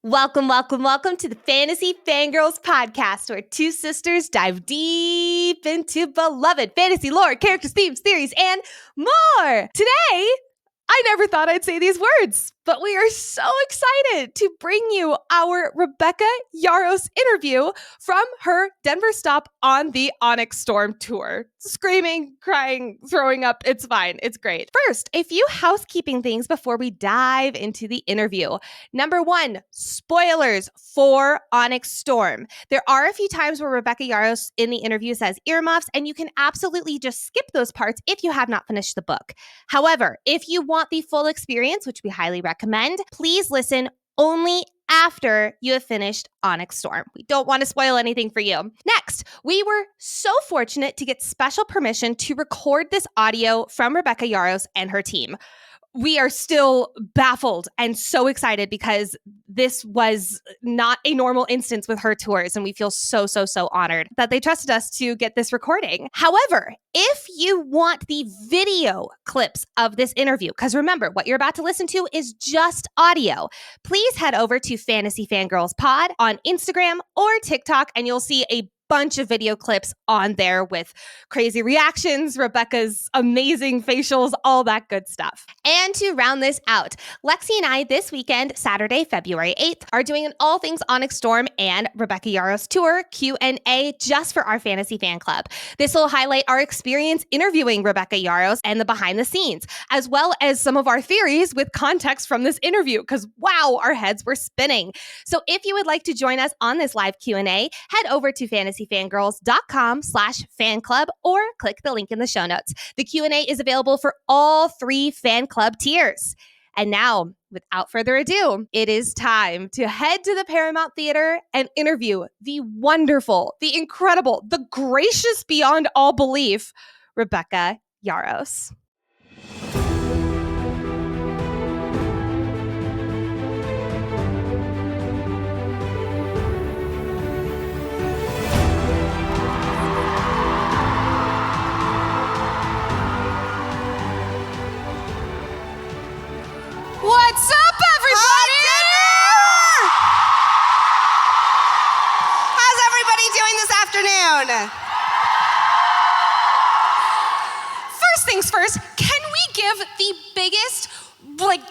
Welcome to the Fantasy Fangirls Podcast, where two sisters dive deep into beloved fantasy lore, characters, themes, theories, and more. Today, I never thought I'd say these words, but we are so excited to bring you our Rebecca Yarros interview from her Denver stop on the Onyx Storm tour. Screaming, crying, throwing up, it's fine. It's great. First, a few housekeeping things before we dive into the interview. Number one, spoilers for Onyx Storm. There are a few times where Rebecca Yarros in the interview says earmuffs, and you can absolutely just skip those parts if you have not finished the book. However, if you want the full experience, which we highly recommend, please listen only after you have finished Onyx Storm. We don't want to spoil anything for you. Next, we were so fortunate to get special permission to record this audio from Rebecca Yarros and her team. We are still baffled and so excited because this was not a normal instance with her tours, and we feel so honored that they trusted us to get this recording. However, if you want the video clips of this interview, because remember, what you're about to listen to is just audio, please head over to Fantasy Fangirls Pod on Instagram or TikTok, and you'll see a bunch of video clips on there with crazy reactions, Rebecca's amazing facials, all that good stuff. And to round this out, Lexi and I this weekend, Saturday, February 8th, are doing an all things Onyx Storm and Rebecca Yarros tour Q&A just for our fantasy fan club. This will highlight our experience interviewing Rebecca Yarros and the behind the scenes, as well as some of our theories with context from this interview, because wow, our heads were spinning. So if you would like to join us on this live Q&A, head over to fantasyfangirls.com/fan club or click the link in the show notes. The Q&A is available for all 3 fan club tiers. And now, without further ado, it is time to head to the Paramount Theatre and interview the wonderful, the incredible, the gracious beyond all belief, Rebecca Yarros. What's up, everybody? How's everybody doing this afternoon? First things first, can we give the biggest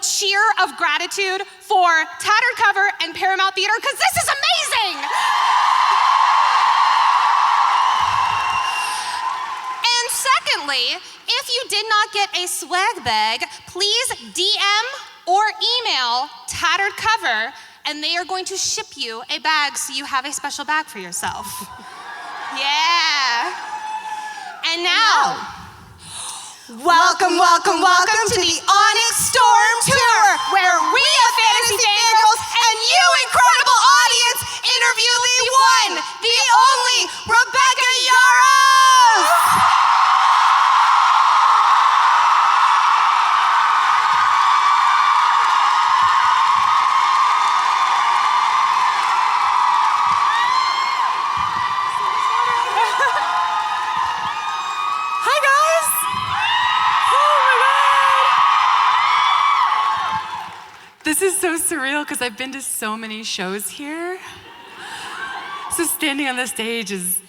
cheer of gratitude for Tattered Cover and Paramount Theatre? Because this is amazing! And secondly, if you did not get a swag bag, please DM or email Tattered Cover, and they are going to ship you a bag so you have a special bag for yourself. Yeah. And now, welcome to the Onyx Storm Tour, where we of Fantasy Fangirls and you, incredible audience, interview the one, the only Rebecca Yarros! This is so surreal because I've been to so many shows here. So standing on the stage it's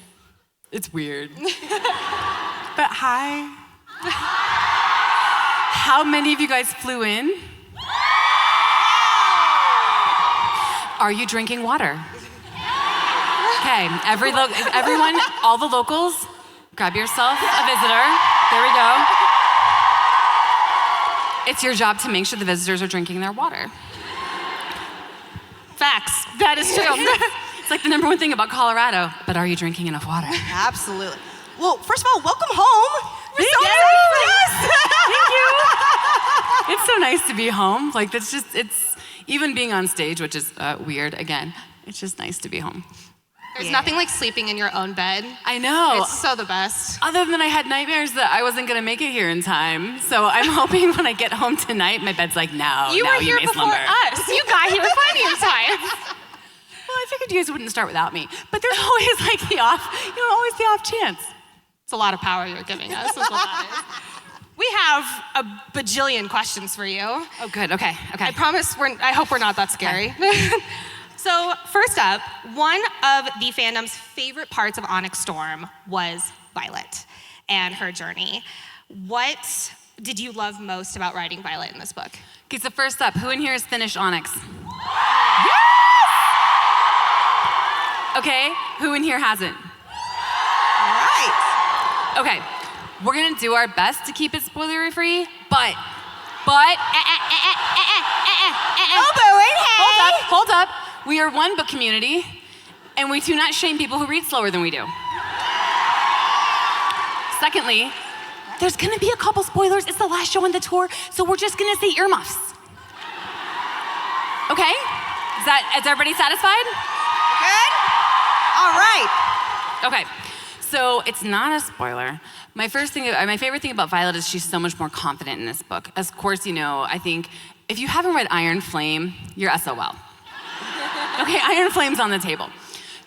weird. But hi. How many of you guys flew in? Are you drinking water? Okay, everyone, all the locals, grab yourself a visitor. There we go. It's your job to make sure the visitors are drinking their water. Facts. That is true. It's like the number one thing about Colorado. But are you drinking enough water? Absolutely. Well, first of all, welcome home. Thank you. Yes. Thank you. It's so nice to be home. It's even being on stage, which is weird again. It's just nice to be home. There's nothing like sleeping in your own bed. I know. It's so the best. Other than I had nightmares that I wasn't gonna make it here in time. So I'm hoping when I get home tonight, my bed's like, you were here before slumber. us. You got here plenty of time. Well, I figured you guys wouldn't start without me. But there's always always the off chance. It's a lot of power you're giving us, is what that is. We have a bajillion questions for you. Oh, good. Okay. I promise I hope we're not that scary. Okay. So first up, one of the fandom's favorite parts of Onyx Storm was Violet and her journey. What did you love most about writing Violet in this book? Okay, so first up, who in here has finished Onyx? Yes! Okay, who in here hasn't? All right. Okay, we're gonna do our best to keep it spoilery free, but Oh, booing, hey! hold up. We are one book community, and we do not shame people who read slower than we do. Secondly, there's gonna be a couple spoilers. It's the last show on the tour, so we're just gonna say earmuffs. Okay? Is everybody satisfied? Good? All right. Okay, so it's not a spoiler. My favorite thing about Violet is she's so much more confident in this book. Of course, you know, I think if you haven't read Iron Flame, you're SOL. Okay, Iron Flame's on the table.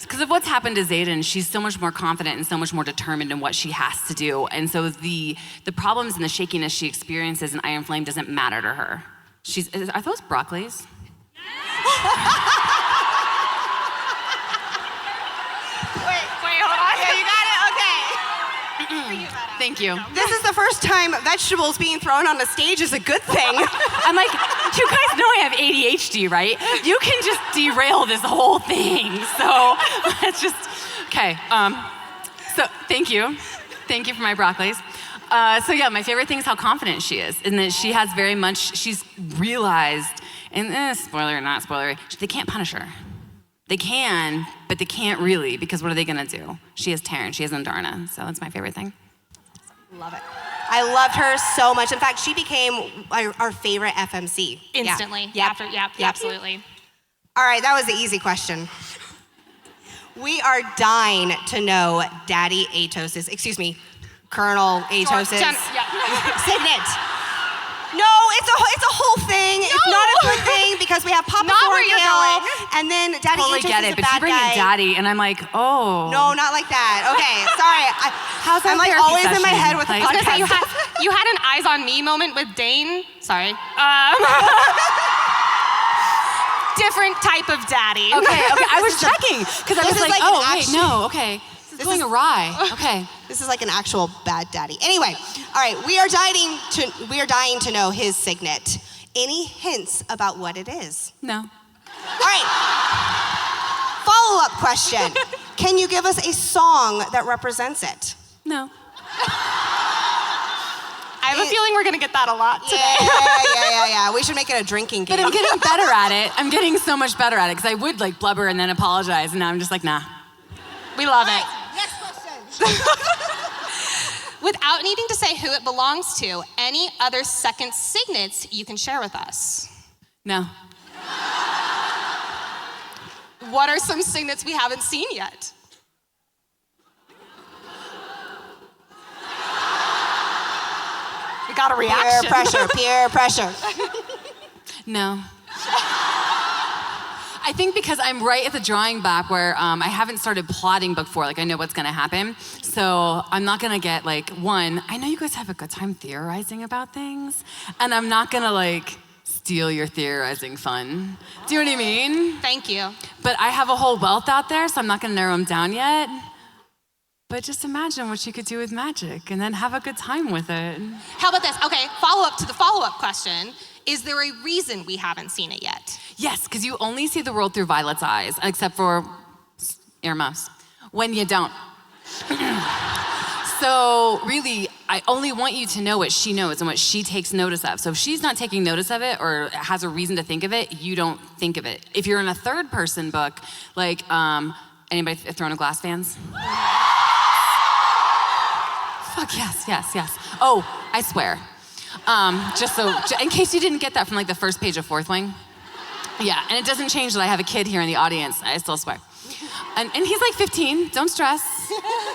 Because of what's happened to Xaden, she's so much more confident and so much more determined in what she has to do. And so the problems and the shakiness she experiences in Iron Flame doesn't matter to her. Are those broccolis? Wait, hold on. Yeah, you got it? Okay. Thank you. This is the first time vegetables being thrown on the stage is a good thing. I'm like, you guys know I have ADHD, right? You can just derail this whole thing. So let's just, okay. So thank you. Thank you for my broccolis. So yeah, my favorite thing is how confident she is, and that she has she's realized, and spoiler or not spoiler, they can't punish her. They can, but they can't really, because what are they gonna do? She has Terran, she has Andarna, so that's my favorite thing. Love it. I loved her so much. In fact, she became our favorite FMC. Instantly. Yeah. Yep, absolutely. All right, that was the easy question. We are dying to know Daddy Atos's, Colonel Atos's signet. No, it's a whole thing. No. It's not a good thing because we have Papa Not where you're Thornhill, going. and then Daddy Totally Atos get is it, a but bad you bring guy. in Daddy, and I'm like, oh. No, not like that. Okay, sorry. How's our I'm like therapy always in my session? head with the Like- I was gonna say, podcast. you had an eyes on me moment with Dane. Sorry. Different type of daddy. Okay, I was checking, because I this was is like, like an oh, wait, action- no, okay. This is going awry. Okay. This is like an actual bad daddy. Anyway, all right, we are dying to know his signet. Any hints about what it is? No. All right. Follow-up question. Can you give us a song that represents it? No. I have a feeling we're gonna get that a lot today. Yeah. We should make it a drinking game. But I'm getting better at it. I'm getting so much better at it, because I would like blubber and then apologize, and now I'm just like, nah. We love it. Next question. Without needing to say who it belongs to, any other second signets you can share with us? No. What are some signets we haven't seen yet? We got a reaction. Peer pressure. No. I think because I'm right at the drawing back where I haven't started plotting book 4, like I know what's gonna happen. So I'm not gonna get like, one, I know you guys have a good time theorizing about things, and I'm not gonna like steal your theorizing fun. Do you know what I mean? Thank you. But I have a whole wealth out there, so I'm not gonna narrow them down yet. But just imagine what you could do with magic and then have a good time with it. How about this? Okay, follow-up to the follow-up question. Is there a reason we haven't seen it yet? Yes, because you only see the world through Violet's eyes, except for earmuffs, when you don't. So really, I only want you to know what she knows and what she takes notice of. So if she's not taking notice of it or has a reason to think of it, you don't think of it. If you're in a third-person book, like, anybody thrown a glass fans? Fuck yes. Oh, I swear. Just so, in case you didn't get that from like the first page of Fourth Wing. Yeah, and it doesn't change that I have a kid here in the audience. I still swear. And he's like 15, don't stress.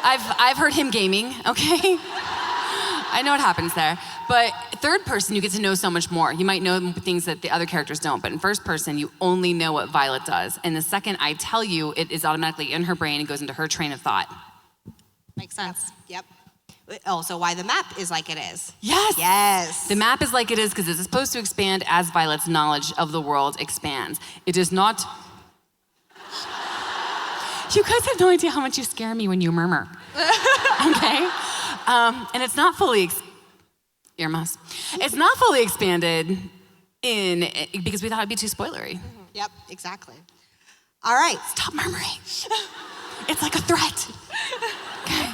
I've heard him gaming, okay? I know what happens there. But third person, you get to know so much more. You might know things that the other characters don't, but in first person, you only know what Violet does. And the second I tell you, it is automatically in her brain and goes into her train of thought. Makes sense. Yep. Also, why the map is like it is. Yes. The map is like it is because it's supposed to expand as Violet's knowledge of the world expands. It is not You guys have no idea how much you scare me when you murmur. Okay? And it's not fully, earmuffs. It's not fully expanded because we thought it'd be too spoilery. Yep, exactly. All right. Stop murmuring. It's like a threat. Okay.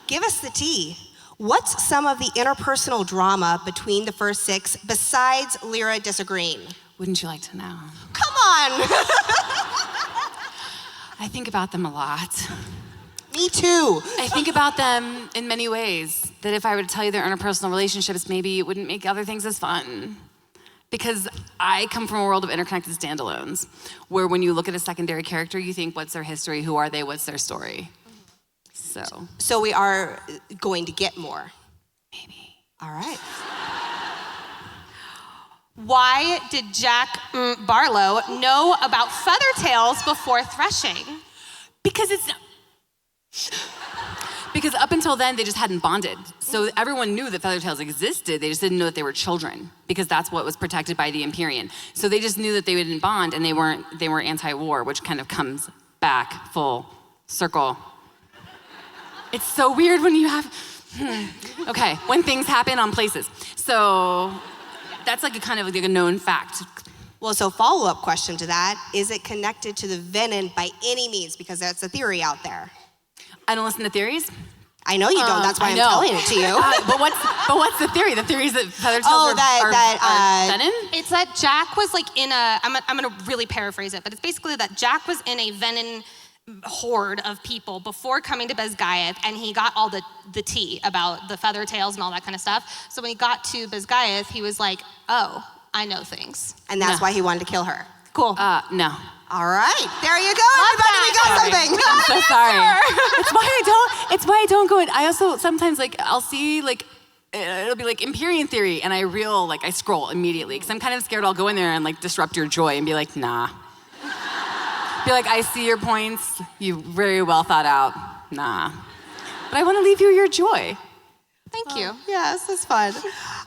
Give us the tea. What's some of the interpersonal drama between the first 6 besides Lyra disagreeing? Wouldn't you like to know? Come on. I think about them a lot. Me too. I think about them in many ways, that if I were to tell you their interpersonal relationships, maybe it wouldn't make other things as fun. Because I come from a world of interconnected standalones, where when you look at a secondary character, you think, what's their history? Who are they? What's their story? So we are going to get more. Maybe. All right. Why did Jack Barlow know about feather tails before threshing? Because up until then, they just hadn't bonded. So everyone knew that feathertails existed. They just didn't know that they were children, because that's what was protected by the Empyrean. So they just knew that they didn't bond, and they were anti-war, which kind of comes back full circle. It's so weird when you have, okay, when things happen on places. So that's like a kind of like a known fact. Well, so follow-up question to that, is it connected to the Venin by any means? Because that's a theory out there. I don't listen to theories. I know you don't, that's why I'm telling it to you. But what's the theory? The theory is that feathertails are Venin? It's that Jack was like in a, I'm gonna really paraphrase it, but it's basically that Jack was in a Venin horde of people before coming to Bezgaeth, and he got all the tea about the feather tails and all that kind of stuff. So when he got to Bezgaeth, he was like, oh, I know things. And that's why he wanted to kill her. Cool. No. All right, there you go, everybody, we got something. I'm so sorry. It's why I don't go in. I also sometimes I'll see it'll be like Empyrean theory, and I scroll immediately, because I'm kind of scared I'll go in there and disrupt your joy and be like, nah. Be like, I see your points, you very well thought out, nah. But I want to leave you your joy. Thank you. Yeah, this is fun.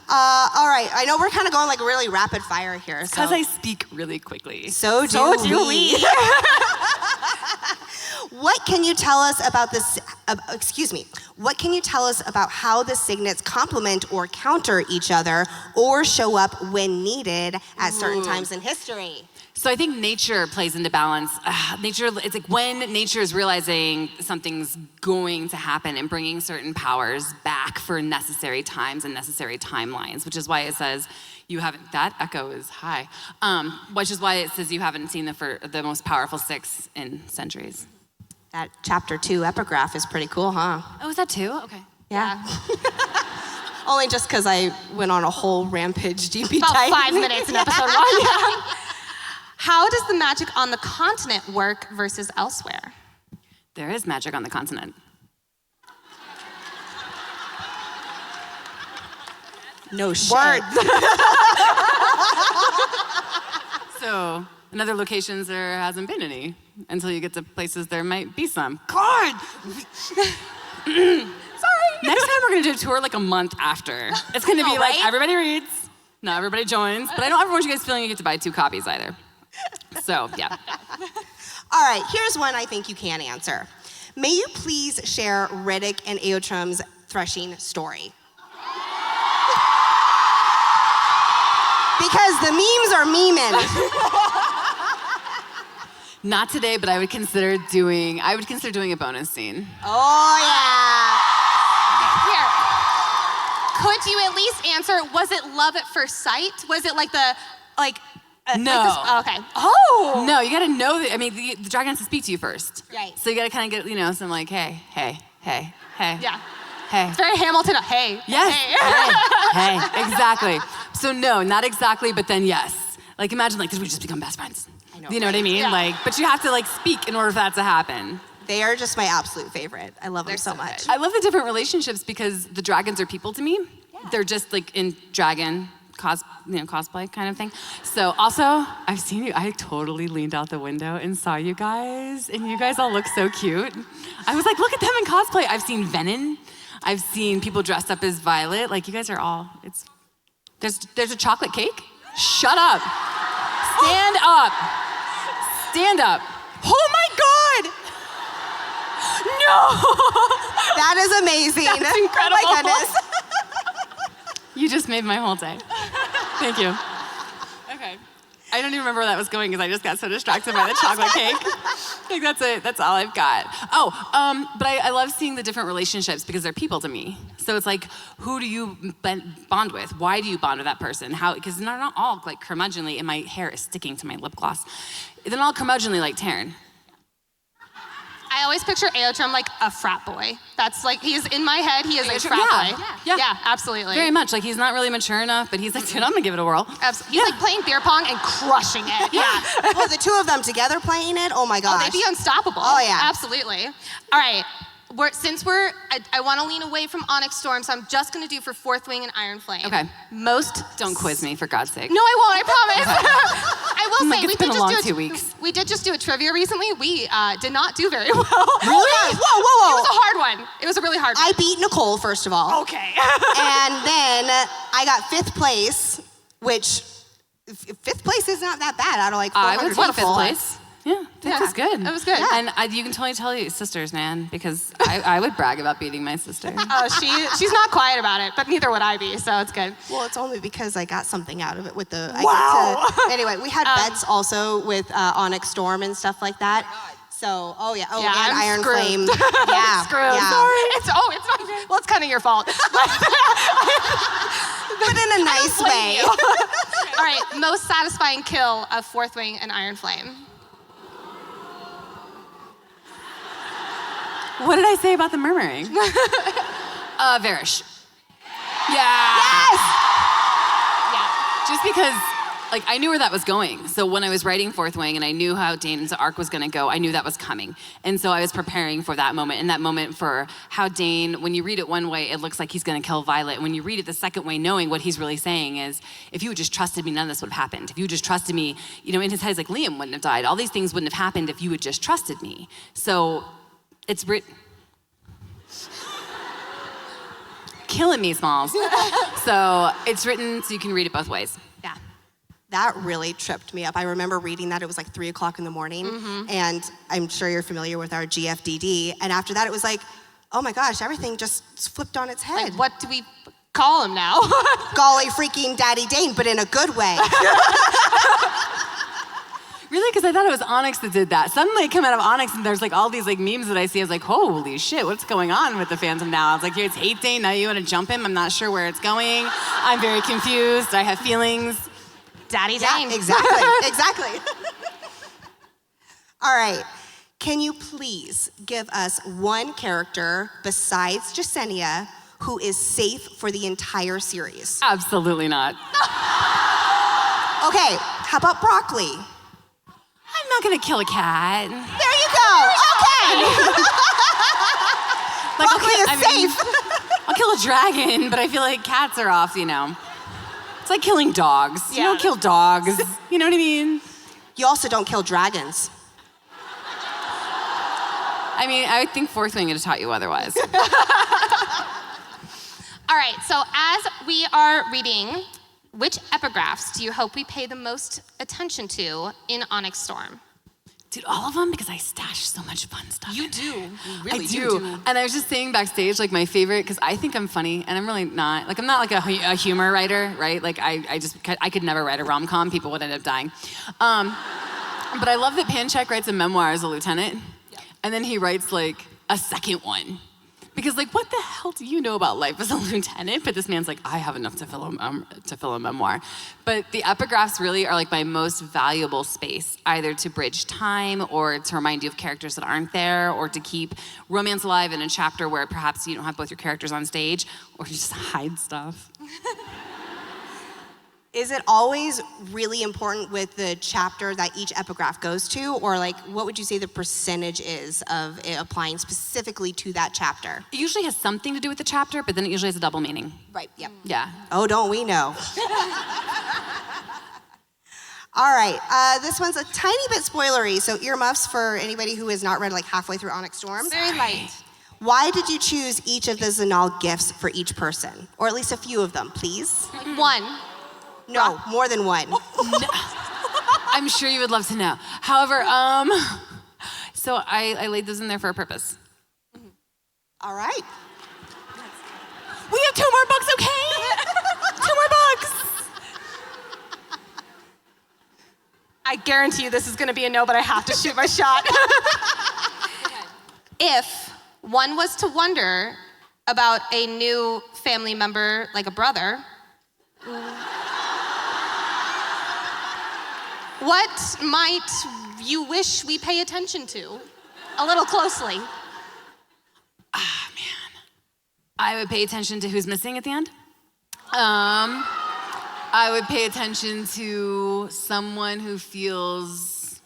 All right, I know we're kind of going really rapid fire here. Because I speak really quickly. So do we. What can you tell us about this, what can you tell us about how the Signets complement or counter each other or show up when needed at certain times in history? So I think nature plays into balance. It's like when nature is realizing something's going to happen and bringing certain powers back for necessary times and necessary timelines, which is why it says you haven't, that echo is high, which is why it says you haven't seen the most powerful 6 in centuries. That chapter 2 epigraph is pretty cool, huh? Oh, is that 2? Okay. Yeah. Only just because I went on a whole rampage DP About type. 5 minutes in episode 1. Yeah. How does the magic on the continent work versus elsewhere? There is magic on the continent. No shit. Word. So in other locations, there hasn't been any until you get to places there might be some. God! Sorry. Next time we're gonna do a tour a month after. It's gonna be right? everybody reads, not everybody joins, but I don't ever want you guys feeling you get to buy 2 copies either. So, yeah. All right, here's one I think you can answer. May you please share Riddick and Eotrum's threshing story? Because the memes are memeing. Not today, but I would consider doing a bonus scene. Oh, yeah. Here. Could you at least answer, was it love at first sight? Was it No. Okay. Oh. No, you gotta know that, the dragon has to speak to you first. Right. So you gotta kind of get, some hey. Yeah. Hey. It's very Hamilton. Hey. Yes. Hey. Hey. Exactly. So no, not exactly, but then yes. Imagine did we just become best friends? I know. You know what I mean? Yeah. But you have to speak in order for that to happen. They are just my absolute favorite. I love them so much. I love the different relationships because the dragons are people to me. Yeah. They're just in dragon cosplay kind of thing. So also, I've seen you. I totally leaned out the window and saw you guys, and you guys all look so cute. I was like, look at them in cosplay. I've seen Venin. I've seen people dressed up as Violet. You guys are all. There's a chocolate cake. Shut up. Stand up. Stand up. Oh my God. That is amazing. That's incredible. Oh my goodness. You just made my whole day. Thank you. Okay. I don't even remember where that was going because I just got so distracted by the chocolate cake. I think that's it. That's all I've got. But I love seeing the different relationships because they're people to me. So it's like, who do you bond with? Why do you bond with that person? How? Because they're not all like curmudgeonly, and my hair is sticking to my lip gloss. They're not all curmudgeonly like Taryn. I always picture Aotrim like a frat boy. That's like, he's in my head, he is a frat boy. Yeah, absolutely. Very much. Like, he's not really mature enough, but he's like, dude, I'm gonna give it a whirl. He's like playing beer pong and crushing it. Yeah. Well, the two of them together playing it, oh my gosh. Oh, they'd be unstoppable. Oh, yeah. Absolutely. All right. I want to lean away from Onyx Storm, so I'm just going to do for Fourth Wing and Iron Flame. Okay. Don't quiz me, for God's sake. No, I won't, I promise. I will say, it's been a long 2 weeks. We did just do a trivia recently. We did not do very well. Really? Whoa. It was a hard one. It was a really hard one. I beat Nicole, first of all. Okay. And then I got 5th place, which 5th place is not that bad out of like 400 I would take 5th place. Yeah, that was good. That was good. Yeah. And you can totally tell your sisters, man, because I would brag about beating my sister. She's not quiet about it, but neither would I be, so it's good. Well, it's only because I got something out of it with the. Wow. Anyway, we had bets also with Onyx Storm and stuff like that. So, and Iron screwed. Flame. Yeah, screwed. Yeah. Sorry. It's not. Well, it's kind of your fault. But in a nice way. All right, most satisfying kill of Fourth Wing and Iron Flame. What did I say about the murmuring? Varish. Yeah. Yes! Yeah. Just because, like, I knew where that was going. So when I was writing Fourth Wing and I knew how Dane's arc was gonna go, I knew that was coming. And so I was preparing for that moment, and that moment for how Dane, when you read it one way, it looks like he's gonna kill Violet. When you read it the second way, knowing what he's really saying is, if you had just trusted me, none of this would have happened. If you just trusted me, in his head, he's like, Liam wouldn't have died. All these things wouldn't have happened if you had just trusted me. So it's written. Killing me, Smalls. So it's written so you can read it both ways. Yeah. That really tripped me up. I remember reading that. It was like 3 o'clock in the morning. And I'm sure you're familiar with our GFDD. And after that, it was like, oh my gosh, everything just flipped on its head. Like, what do we call him now? Golly freaking Daddy Dane, but in a good way. Really? Because I thought it was Onyx that did that. Suddenly I come out of Onyx and there's like all these like memes that I see. I was like, holy shit, what's going on with the fandom now? I was like, here it's Hate Dane, now you want to jump him? I'm not sure where it's going. I'm very confused. I have feelings. Daddy Yeah, Dane. exactly. All right. Can you please give us one character besides Jasenia who is safe for the entire series? Absolutely not. Okay, how about Broccoli? I'm not gonna kill a cat. There you go. Okay. Broccoli is safe. I'll kill a dragon, but I feel like cats are off, It's like killing dogs. Yeah. You don't kill dogs. You know what I mean? You also don't kill dragons. I would think Fourth Wing would have taught you otherwise. All right, so as we are reading, which epigraphs do you hope we pay the most attention to in Onyx Storm? Dude, all of them, because I stash so much fun stuff. You do. You really I do. And I was just saying backstage, like my favorite, because I think I'm funny, and I'm really not. Like I'm not like a humor writer, right? Like I could never write a rom-com. People would end up dying. But I love that Panchek writes a memoir as a lieutenant, and then he writes like a second one. Because like, what the hell do you know about life as a lieutenant? But this man's like, I have enough to fill a memoir. But the epigraphs really are like my most valuable space, either to bridge time or to remind you of characters that aren't there, or to keep romance alive in a chapter where perhaps you don't have both your characters on stage, or just hide stuff. Is it always really important with the chapter that each epigraph goes to? Or like, what would you say the percentage is of it applying specifically to that chapter? It usually has something to do with the chapter, but then it usually has a double meaning. Right, yep. Yeah. Oh, don't we know? All right, this one's a tiny bit spoilery, so earmuffs for anybody who has not read like halfway through Onyx Storm. Very light. Why did you choose each of the Zanal gifts for each person? Or at least a few of them, please? One. No, more than one. No. I'm sure you would love to know. However, so I laid those in there for a purpose. All right. We have 2 more books, okay? 2 more books. I guarantee you this is gonna be a no, but I have to shoot my shot. If one was to wonder about a new family member, like a brother, what might you wish we pay attention to a little closely? Ah, man. I would pay attention to who's missing at the end. I would pay attention to someone who feels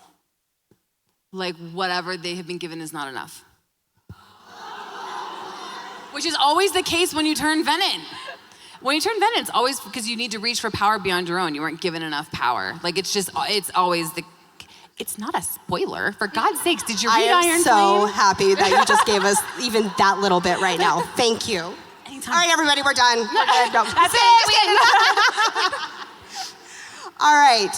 like whatever they have been given is not enough. Which is always the case when you turn Venin. When you turn Venin, it's always because you need to reach for power beyond your own. You weren't given enough power. Like, it's always the... It's not a spoiler. For God's sakes, did you read Iron Flame? I am so happy that you just gave us even that little bit right now. Thank you. Anytime. All right, everybody, we're done. We're good. No. That's it. All right.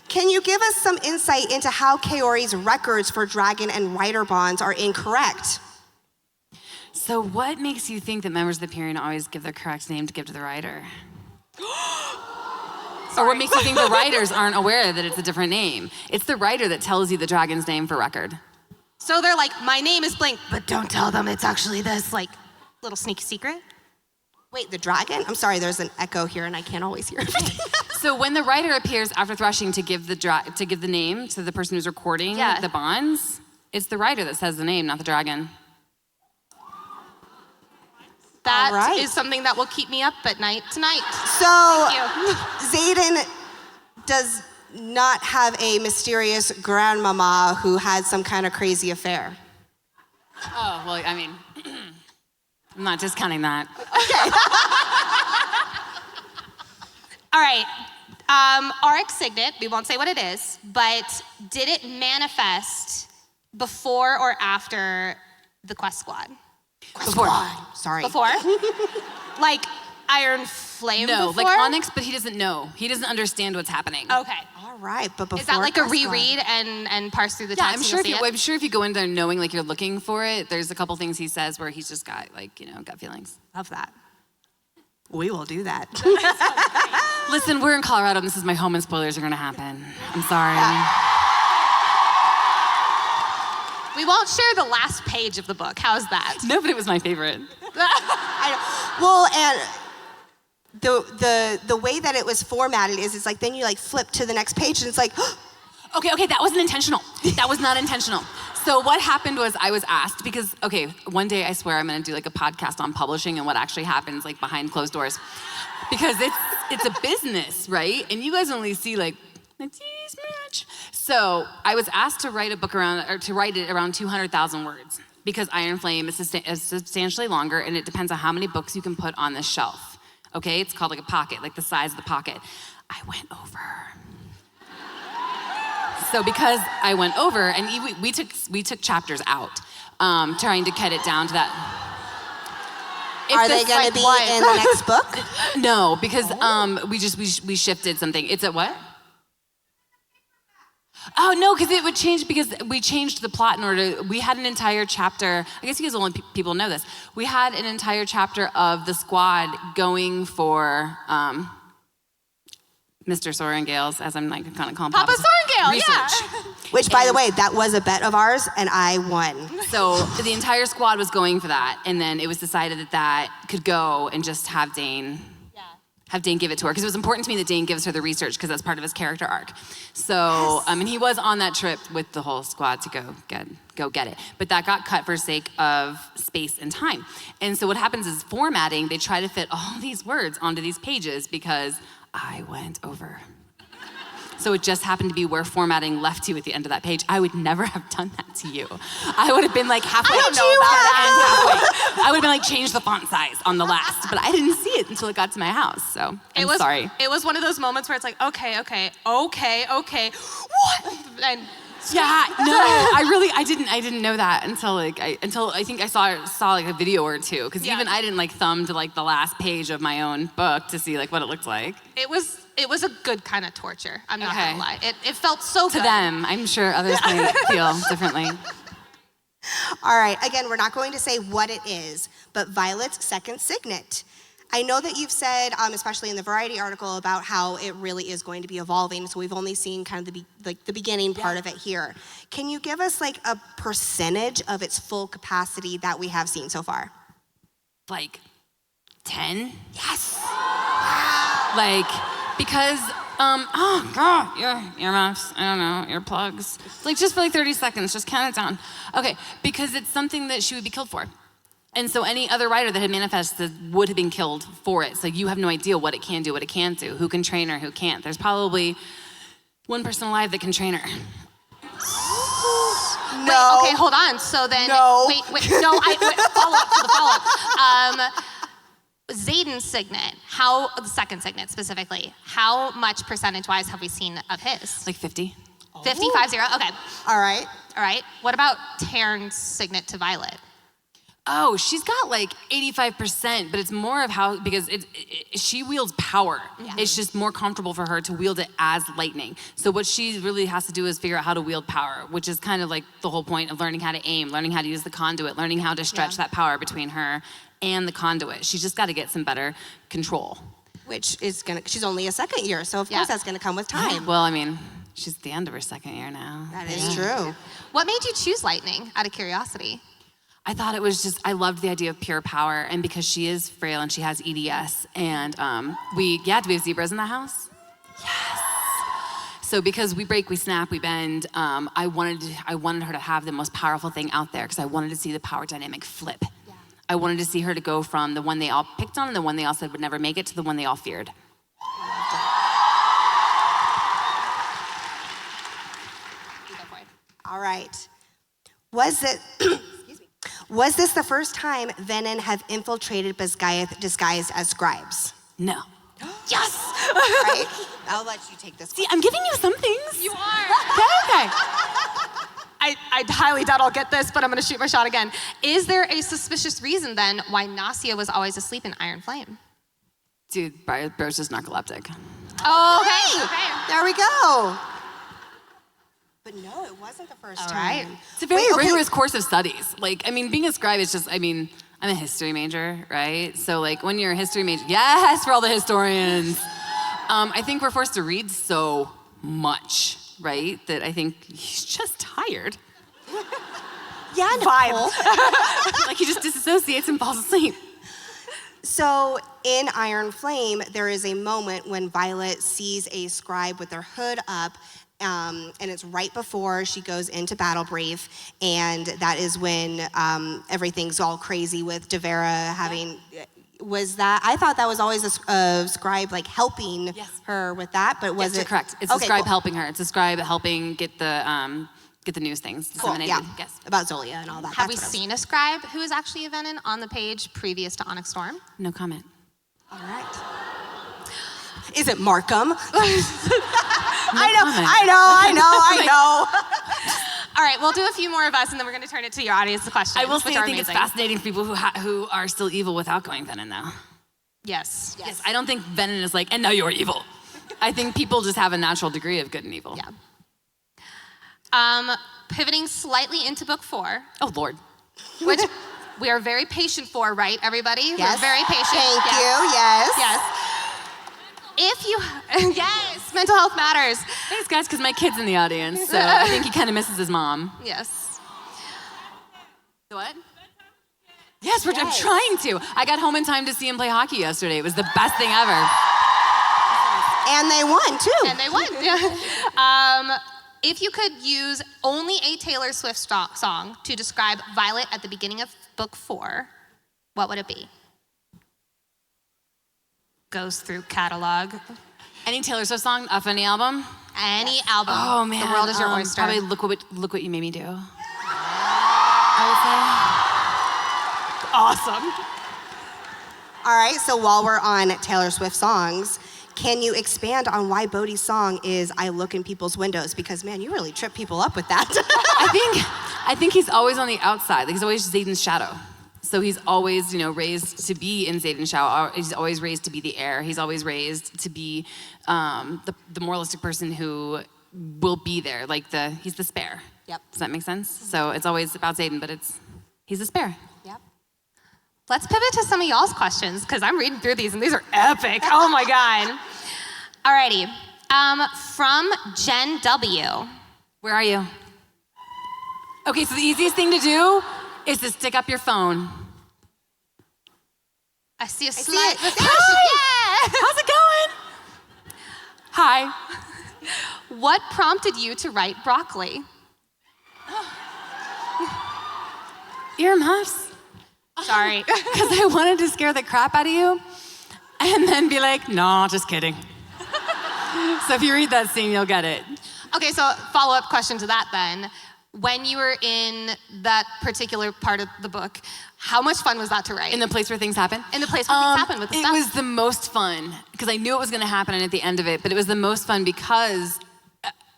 Can you give us some insight into how Kaori's records for dragon and rider bonds are incorrect? So what makes you think that members of the Empyrean always give their correct name to give to the rider? Or what makes you think the riders aren't aware that it's a different name? It's the rider that tells you the dragon's name for record. So they're like, my name is blank, but don't tell them it's actually this, like, little sneaky secret? Wait, the dragon? I'm sorry, there's an echo here and I can't always hear everything. So when the rider appears after threshing to give the name to the person who's recording the bonds, it's the rider that says the name, not the dragon. That is something that will keep me up at night tonight. So Thank you. Xaden does not have a mysterious grandmama who had some kind of crazy affair. Oh, well, I mean, I'm not discounting that. All right, RX Signet, we won't say what it is, but did it manifest before or after the Quest Squad? Before. Sorry. Before? Like Iron Flame No, before? like Onyx, but he doesn't know. He doesn't understand what's happening. Okay. All right, but before Is that like a Quest Squad. reread and parse through the Yeah, text? I'm sure if you go in there knowing like you're looking for it, there's a couple things he says where he's just got like, gut feelings. Love that. We will do that. Listen, we're in Colorado and this is my home and spoilers are gonna happen. I'm sorry. We won't share the last page of the book. How's that? No, but it was my favorite. Well, and the way that it was formatted is it's like then you like flip to the next page and it's like Okay, that wasn't intentional. That was not intentional. So what happened was I was asked because, one day I swear I'm gonna do like a podcast on publishing and what actually happens like behind closed doors. Because it's a business, right? And you guys only see like this much. So I was asked to write it around 200,000 words because Iron Flame is substantially longer and it depends on how many books you can put on this shelf. Okay, it's called like a pocket, like the size of the pocket. I went over. So because I went over, and we took chapters out, trying to cut it down to that. Are they going to be in the next book? No, because we shifted something. It's a what? Oh no, because it would change because we changed the plot in order. We had an entire chapter. I guess you guys only people know this. We had an entire chapter of the squad going for Mr. Sorengale's, as I'm like kind of calling Papa Sorengale, research. yeah. Which, by the way, that was a bet of ours, and I won. So the entire squad was going for that, and then it was decided that could go and just have Dane give it to her, because it was important to me that Dane gives her the research, because that's part of his character arc. So, and he was on that trip with the whole squad to go get it. But that got cut for sake of space and time. And so what happens is formatting, they try to fit all these words onto these pages because I went over. So it just happened to be where formatting left you at the end of that page. I would never have done that to you. I would have been like halfway. I don't know about that. Halfway. I would have been like, change the font size on the last, but I didn't see it until it got to my house. So I'm sorry. It was one of those moments where it's like, okay, what? And yeah, no, I didn't know that until I think I saw like a video or two, because even I didn't like thumb to like the last page of my own book to see like what it looked like. It was a good kind of torture. I'm not gonna lie. It felt so good. To them, I'm sure others might feel differently. All right, again, we're not going to say what it is, but Violet's second signet. I know that you've said, especially in the Variety article, about how it really is going to be evolving. So we've only seen kind of the beginning part of it here. Can you give us like a percentage of its full capacity that we have seen so far? Like 10? Yes. Like, because, oh, girl, your earmuffs, I don't know, earplugs. Like, just for like 30 seconds, just count it down. Okay, because it's something that she would be killed for. And so any other writer that had manifested would have been killed for it. So you have no idea what it can do, what it can't do, who can train her, who can't. There's probably one person alive that can train her. No. Wait, okay, hold on. So then, No. Follow up to the follow-up. Zayden's signet, the second signet specifically, how much percentage-wise have we seen of his? Like 50. 50, 50, okay. All right. All right, what about Taryn's signet to Violet? Oh, she's got like 85%, but it's more of how, because she wields power. Yeah. It's just more comfortable for her to wield it as lightning. So what she really has to do is figure out how to wield power, which is kind of like the whole point of learning how to aim, learning how to use the conduit, learning how to stretch that power between her and the conduit. She's just got to get some better control. Which is she's only a second year, so of course that's gonna come with time. Well, I mean, she's at the end of her second year now. That is true. What made you choose lightning, out of curiosity? I thought it was just, I loved the idea of pure power, and because she is frail and she has EDS, and do we have zebras in the house? Yes. So because we break, we snap, we bend, I wanted her to have the most powerful thing out there, because I wanted to see the power dynamic flip. Yeah. I wanted to see her to go from the one they all picked on and the one they all said would never make it to the one they all feared. All right. Was this the first time Venin have infiltrated Basgiath disguised as scribes? No. Yes! Right? I'll let you take this. See, I'm giving you some things. You are. Okay. I highly doubt I'll get this, but I'm gonna shoot my shot again. Is there a suspicious reason then why Nasia was always asleep in Iron Flame? Dude, bro's just narcoleptic. Oh, okay. There we go. But no, it wasn't the first All time. right. It's a very rigorous course of studies. Like, I mean, being a scribe is just, I mean, I'm a history major, right? So like when you're a history major, yes, for all the historians. I think we're forced to read so much, right? That I think he's just tired. Yeah, Nicole. Like he just disassociates and falls asleep. So in Iron Flame, there is a moment when Violet sees a scribe with their hood up, and it's right before she goes into battle brief, and that is when everything's all crazy with Devera having. Was that? I thought that was always a scribe like helping her with that, but was yes, it? You're correct. It's a scribe helping her. It's a scribe helping get the news things disseminated. Cool, yeah. Yes. About Zolia and all that. Have we seen a scribe who is actually a Venin on the page previous to Onyx Storm? No comment. All right. Is it Markham? I know. All right, we'll do a few more of us, and then we're going to turn it to your audience questions. I will say, which I are think amazing. it's fascinating for people who are still evil without going Venin, though. Yes. Yes, I don't think Venin is like, and now you're evil. I think people just have a natural degree of good and evil. Yeah. Pivoting slightly into book 4. Oh, Lord. Which we are very patient for, right, everybody? Yes. We're very patient. Thank you, yes. Yes. If you, yes, mental health matters. Thanks, guys, because my kid's in the audience, so I think he kind of misses his mom. Yes. What? Yes, I'm trying to. I got home in time to see him play hockey yesterday. It was the best thing ever. And they won, too. And they won, yeah. If you could use only a Taylor Swift song to describe Violet at the beginning of book 4, what would it be? Goes through catalog. Any Taylor Swift song off any album? Any album. Oh, man. The world is your oyster. Probably Look What You Made Me Do. I would say. Awesome. All right, so while we're on Taylor Swift songs, can you expand on why Bodhi's song is I Look in People's Windows? Because, man, you really trip people up with that. I think he's always on the outside. Like, he's always Zayden's shadow. So he's always, raised to be in Zayden's shadow. He's always raised to be the heir. He's always raised to be the moralistic person who will be there. Like he's the spare. Yep. Does that make sense? So it's always about Zayden, but it's He's a spare. Yep. Let's pivot to some of y'all's questions, because I'm reading through these, and these are epic. Oh, my God. Alrighty. From Jen W. Where are you? Okay, so the easiest thing to do is to stick up your phone. I see a see slight it. reflection. Hi. Yeah. How's it going? Hi. What prompted you to write broccoli? Earmuffs. Sorry. Because I wanted to scare the crap out of you and then be like, no, just kidding. So if you read that scene, you'll get it. Okay, so follow-up question to that then. When you were in that particular part of the book, how much fun was that to write? In the place where things happen? In the place where things happen with the stuff? It was the most fun because I knew it was going to happen at the end of it, but it was the most fun because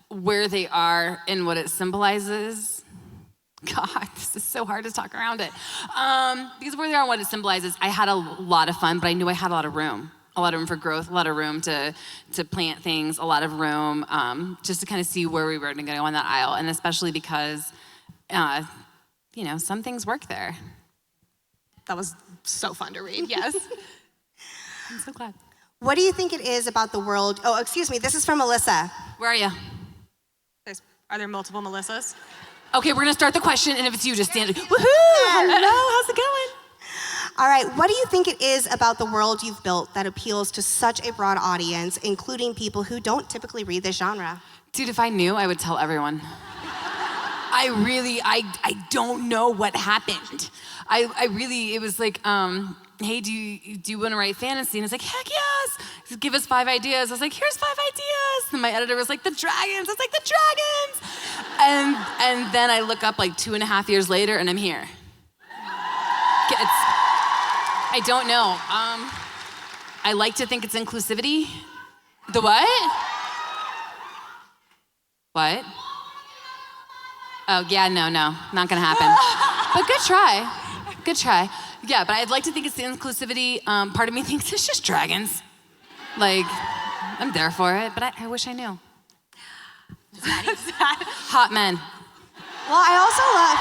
where they are and what it symbolizes. God, this is so hard to talk around it. Because where they are and what it symbolizes, I had a lot of fun, but I knew I had a lot of room. A lot of room for growth, a lot of room to plant things, a lot of room just to kind of see where we were going to go on that aisle, and especially because, some things work there. That was so fun to read, yes. I'm so glad. What do you think it is about the world? Oh, excuse me, this is from Melissa. Where are you? Are there multiple Melissas? Okay, we're going to start the question, and if it's you, just stand. Woohoo! Hello, how's it going? All right, what do you think it is about the world you've built that appeals to such a broad audience, including people who don't typically read this genre? Dude, if I knew, I would tell everyone. I don't know what happened. It was like, hey, do you want to write fantasy? And it's like, heck yes. Give us 5 ideas. I was like, here's 5 ideas. And my editor was like, the dragons. I was like, the dragons. And then I look up like 2.5 years later and I'm here. I don't know. I like to think it's inclusivity. The what? What? Oh, yeah, no, not gonna happen. But good try. Yeah, but I'd like to think it's the inclusivity. Part of me thinks it's just dragons. Like, I'm there for it, but I wish I knew. Hot men. Well, I also love...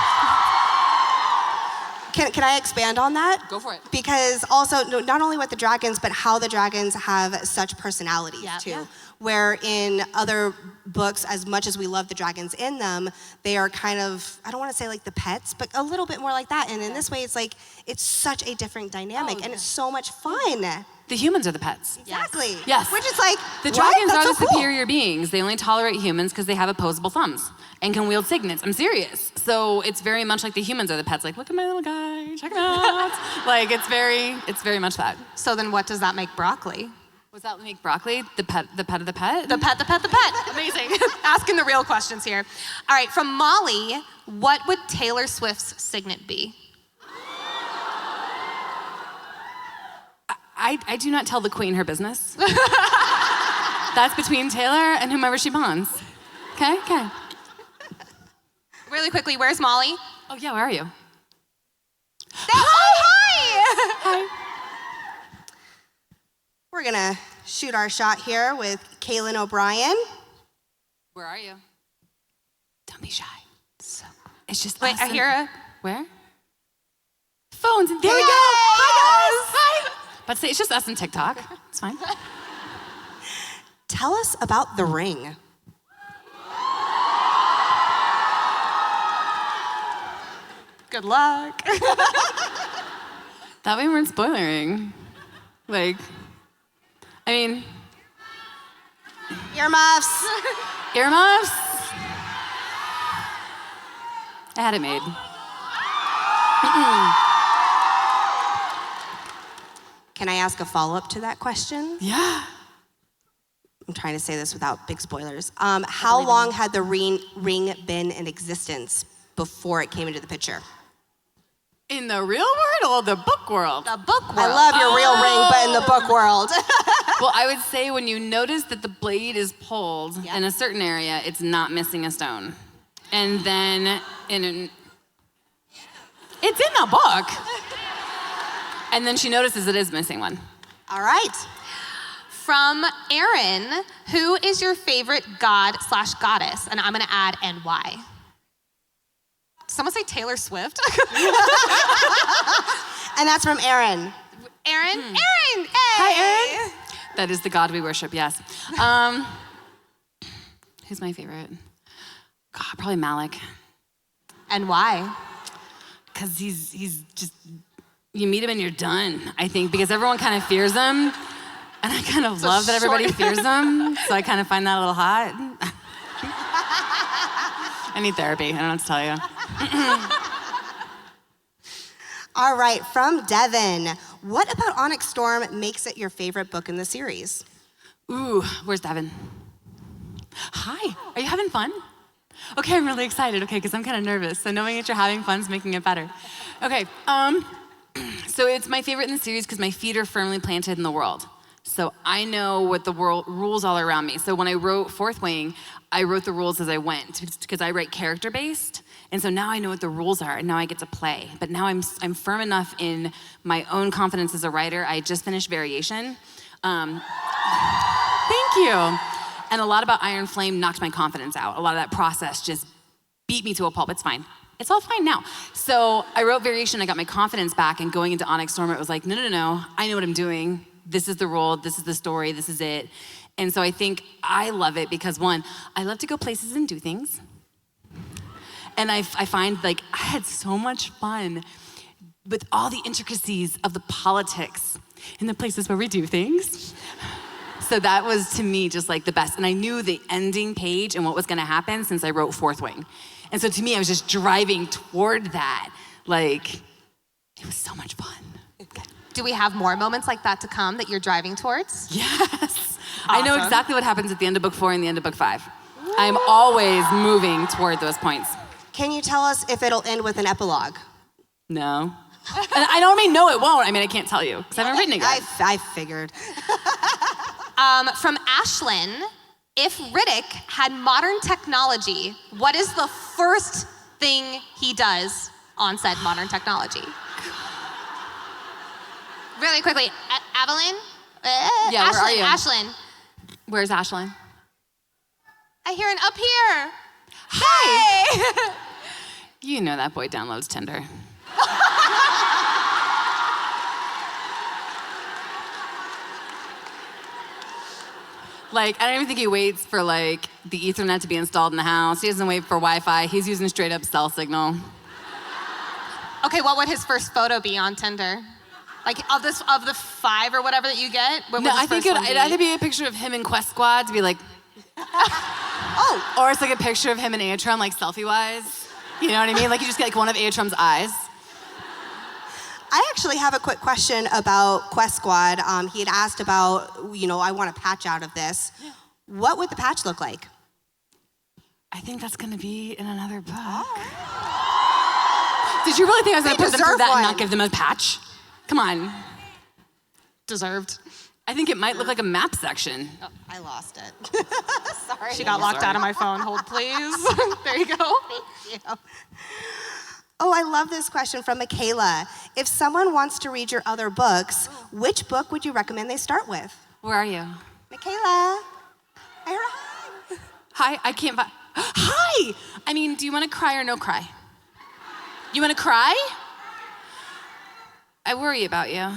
Can I expand on that? Go for it. Because also, not only with the dragons, but how the dragons have such personalities too. Yeah. Where in other books, as much as we love the dragons in them, they are kind of, I don't want to say like the pets, but a little bit more like that. And in this way, it's like, it's such a different dynamic and it's so much fun. The humans are the pets. Exactly. Yes. Which is like, The what? dragons That's are so the cool. superior beings. They only tolerate humans because they have opposable thumbs and can wield signets. I'm serious. So it's very much like the humans are the pets. Like, look at my little guy, check him out. Like, it's very much that. So then what does that make broccoli? What's that make broccoli? The pet of the pet? The pet. Amazing. Asking the real questions here. All right, from Molly, what would Taylor Swift's signet be? I do not tell the queen her business. That's between Taylor and whomever she bonds. Okay. Really quickly, where's Molly? Oh yeah, where are you? Hi! We're gonna shoot our shot here with Kaylin O'Brien. Where are you? Don't be shy. It's just Wait, us I and- hear a... Where? Phones. There we go. Yay! Hi guys. Hi. But say it's just us and TikTok. It's fine. Tell us about The Ring. Good luck. That way we weren't spoiling. Like, I mean, Earmuffs. earmuffs. I had it made. Can I ask a follow-up to that question? Yeah. I'm trying to say this without big spoilers. How long had the ring been in existence before it came into the picture? In the real world or the book world? The book world. I love your real ring, but in the book world. Well, I would say when you notice that the blade is pulled in a certain area, it's not missing a stone. And then it's in the book. And then she notices it is missing one. All right. From Erin, who is your favorite god/goddess? And I'm gonna add, and why? someone say Taylor Swift? And that's from Aaron. Aaron? Aaron! Hey! Hi, Aaron. That is the God we worship, yes. Who's my favorite? God, probably Malik. And why? Because he's just, you meet him and you're done, I think, because everyone kind of fears him. And I kind of love that everybody fears him, so I kind of find that a little hot. I need therapy, I don't know what to tell you. All right, from Devin, what about Onyx Storm makes it your favorite book in the series? Ooh, where's Devin? Hi, are you having fun? Okay, I'm really excited, okay, because I'm kind of nervous, so knowing that you're having fun is making it better. Okay, so it's my favorite in the series because my feet are firmly planted in the world. So I know what the world rules all around me. So when I wrote Fourth Wing, I wrote the rules as I went because I write character-based. And so now I know what the rules are, and now I get to play. But now I'm firm enough in my own confidence as a writer. I just finished Variation. Thank you. And a lot about Iron Flame knocked my confidence out. A lot of that process just beat me to a pulp. It's fine. It's all fine now. So I wrote Variation, I got my confidence back, and going into Onyx Storm, it was like, no, I know what I'm doing. This is the role, this is the story, this is it. And so I think I love it because one, I love to go places and do things. And I find like I had so much fun with all the intricacies of the politics in the places where we do things. So that was to me just like the best. And I knew the ending page and what was gonna happen since I wrote Fourth Wing. And so to me, I was just driving toward that. Like, it was so much fun. Do we have more moments like that to come that you're driving towards? Yes. I know exactly what happens at the end of book 4 and the end of book 5. I'm always moving toward those points. Can you tell us if it'll end with an epilogue? No. And I don't mean no, it won't. I mean, I can't tell you because I haven't written it yet. I figured. From Ashlyn, if Riddick had modern technology, what is the first thing he does on said modern technology? Really quickly, Evelyn? Yeah, Ashlyn, where are you? Ashlyn. Where's Ashlyn? I hear an up here. Hi. Hey. You know that boy downloads Tinder. Like, I don't even think he waits for like the Ethernet to be installed in the house. He doesn't wait for Wi-Fi. He's using straight up cell signal. Okay, what would his first photo be on Tinder? Like of the 5 or whatever that you get? No, I think it'd either be a picture of him in Quest Squad to be like, oh, or it's like a picture of him in Aetrum, like selfie-wise. You know what I mean? Like you just get like one of Aetrum's eyes. I actually have a quick question about Quest Squad. He had asked about, I want a patch out of this. Yeah. What would the patch look like? I think that's gonna be in another book. Oh. Did you really think I was gonna put them through that and not give them a patch? Come on. Deserved. I think it might look like a map section. Oh, I lost it. Sorry. She got locked out of my phone. Hold, please. There you go. Thank you. Oh, I love this question from Michaela. If someone wants to read your other books, which book would you recommend they start with? Where are you? Michaela. I heard hi. Hi, I can't find. Hi! I mean, do you want to cry or no cry? You want to cry? I worry about you.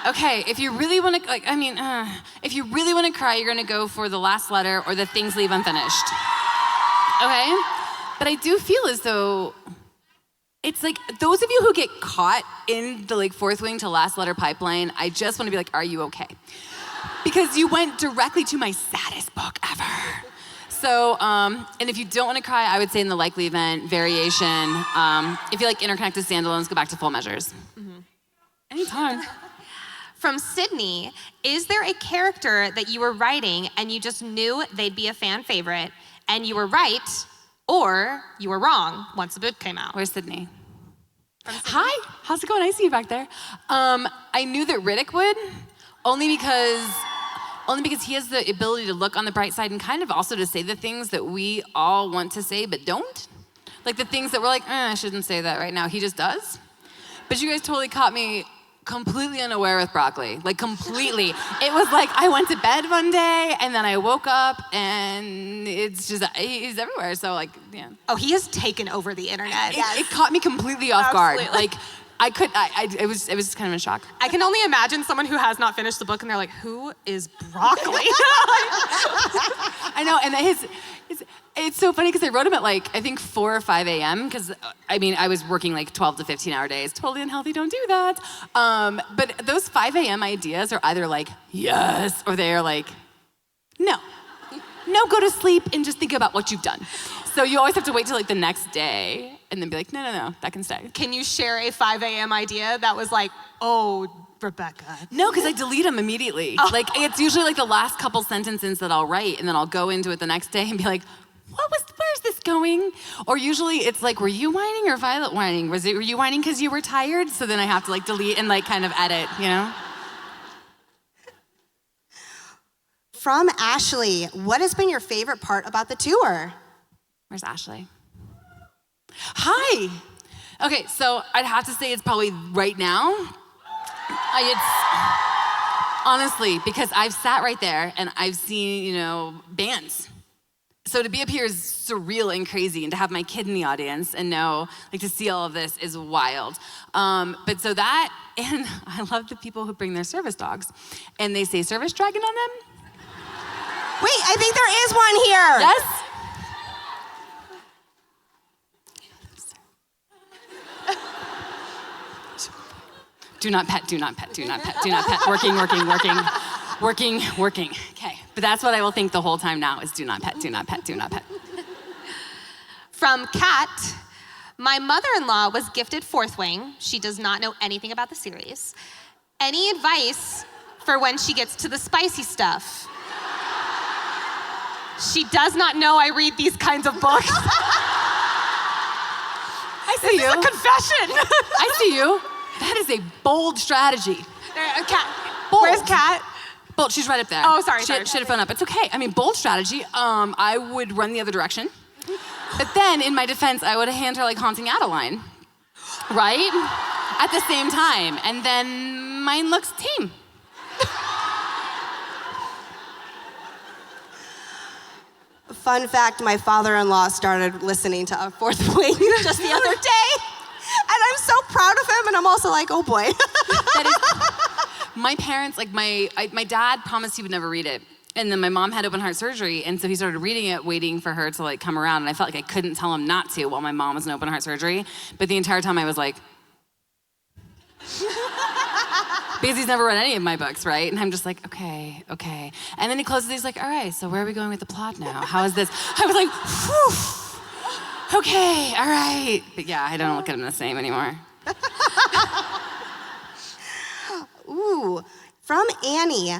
Okay, if you really want to, if you really want to cry, you're gonna go for The Last Letter or The Things Leave Unfinished. Okay? But I do feel as though it's like those of you who get caught in the Fourth Wing to Last Letter pipeline, I just want to be like, are you okay? Because you went directly to my saddest book ever. So, and if you don't want to cry, I would say in The Likely Event, Variation. If you like interconnected standalones, go back to Full Measures. Mm-hmm. Anytime. From Sydney, is there a character that you were writing and you just knew they'd be a fan favorite and you were right or you were wrong once the book came out? Where's Sydney? Hi, how's it going? I see you back there. I knew that Riddick would, only because he has the ability to look on the bright side and kind of also to say the things that we all want to say but don't. Like the things that we're like, I shouldn't say that right now. He just does. But you guys totally caught me completely unaware with broccoli, like completely. It was like I went to bed one day and then I woke up and it's just, he's everywhere. So like, yeah. Oh, he has taken over the internet. It caught me completely off guard. Like it was kind of a shock. I can only imagine someone who has not finished the book and they're like, who is broccoli? I know, and it's so funny because I wrote him at like, I think 4 or 5 a.m. because, I mean, I was working like 12 to 15 hour days. Totally unhealthy, don't do that. But those 5 a.m. ideas are either like, yes, or they're like, no. No, go to sleep and just think about what you've done. So you always have to wait till like the next day and then be like, no, that can stay. Can you share a 5 a.m. idea that was like, oh, Rebecca? No, because I delete them immediately. Oh. Like, it's usually like the last couple sentences that I'll write, and then I'll go into it the next day and be like, where's this going? Or usually it's like, were you whining or Violet whining? Were you whining because you were tired? So then I have to like delete and like kind of edit, you know? From Ashley, what has been your favorite part about the tour? Where's Ashley? Hi. Okay, so I'd have to say it's probably right now. It's honestly, because I've sat right there and I've seen, bands. So to be up here is surreal and crazy, and to have my kid in the audience and know, like, to see all of this is wild. But so that, and I love the people who bring their service dogs, and they say service dragon on them. Wait, I think there is one here. Yes? Do not pet, do not pet, do not pet, do not pet. Working. Okay, but that's what I will think the whole time now is do not pet, do not pet, do not pet. From Kat, my mother-in-law was gifted Fourth Wing. She does not know anything about the series. Any advice for when she gets to the spicy stuff? She does not know I read these kinds of books. I see you. This is a confession. I see you. That is a bold strategy. Kat. Bold. Where's Kat? Bold, she's right up there. Oh, sorry. Should have phone up. It's okay. I mean, bold strategy. I would run the other direction. But then, in my defense, I would hand her like Haunting Adeline. Right? At the same time. And then mine looks tame. Fun fact, my father-in-law started listening to Fourth Wing just the other day. And I'm so proud of him, and I'm also like, oh boy. My parents, like my dad promised he would never read it. And then my mom had open heart surgery, and so he started reading it, waiting for her to like come around, and I felt like I couldn't tell him not to while my mom was in open heart surgery. But the entire time I was like, because he's never read any of my books, right? And I'm just like, okay. And then he closes, he's like, all right, so where are we going with the plot now? How is this? I was like, whew, okay, all right. But yeah, I don't look at him the same anymore. Ooh, from Annie,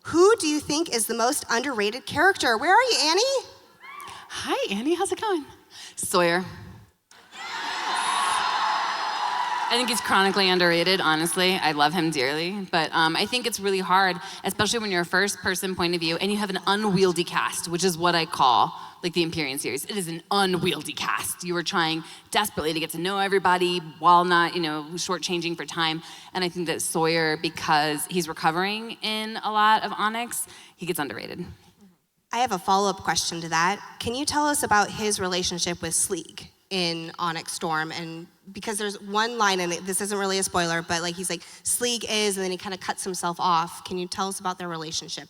who do you think is the most underrated character? Where are you, Annie? Hi, Annie, how's it going? Sawyer. I think he's chronically underrated, honestly. I love him dearly, but I think it's really hard, especially when you're a first-person point of view and you have an unwieldy cast, which is what I call like the Empyrean series. It is an unwieldy cast. You are trying desperately to get to know everybody while not, shortchanging for time. And I think that Sawyer, because he's recovering in a lot of Onyx, he gets underrated. I have a follow-up question to that. Can you tell us about his relationship with Sleek in Onyx Storm? And because there's one line in it, this isn't really a spoiler, but like he's like, Sleek is, and then he kind of cuts himself off. Can you tell us about their relationship?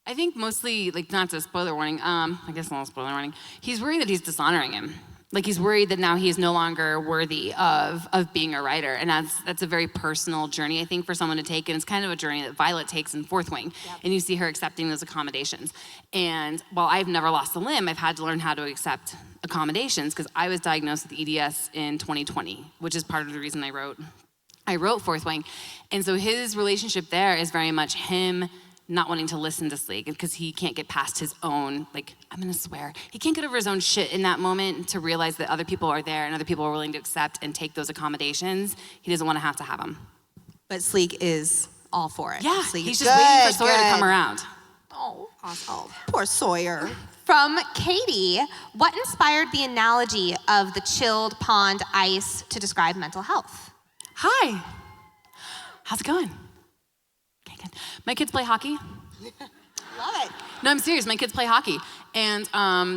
I think mostly, like, not to spoiler warning, I guess not a spoiler warning, he's worried that he's dishonoring him. Like, he's worried that now he is no longer worthy of being a writer. And that's a very personal journey, I think, for someone to take. And it's kind of a journey that Violet takes in Fourth Wing. Yep. And you see her accepting those accommodations. And while I've never lost a limb, I've had to learn how to accept accommodations because I was diagnosed with EDS in 2020, which is part of the reason I wrote Fourth Wing. And so his relationship there is very much him not wanting to listen to Sleek because he can't get past his own, like, I'm gonna swear, he can't get over his own shit in that moment to realize that other people are there and other people are willing to accept and take those accommodations. He doesn't want to have them. But Sleek is all for it. Yeah, Sleek he's just waiting for Sawyer to come around. Oh, awesome. Oh, poor Sawyer. From Katie, what inspired the analogy of the chilled pond ice to describe mental health? Hi. How's it going? Okay, good. My kids play hockey. Love it. No, I'm serious. My kids play hockey. And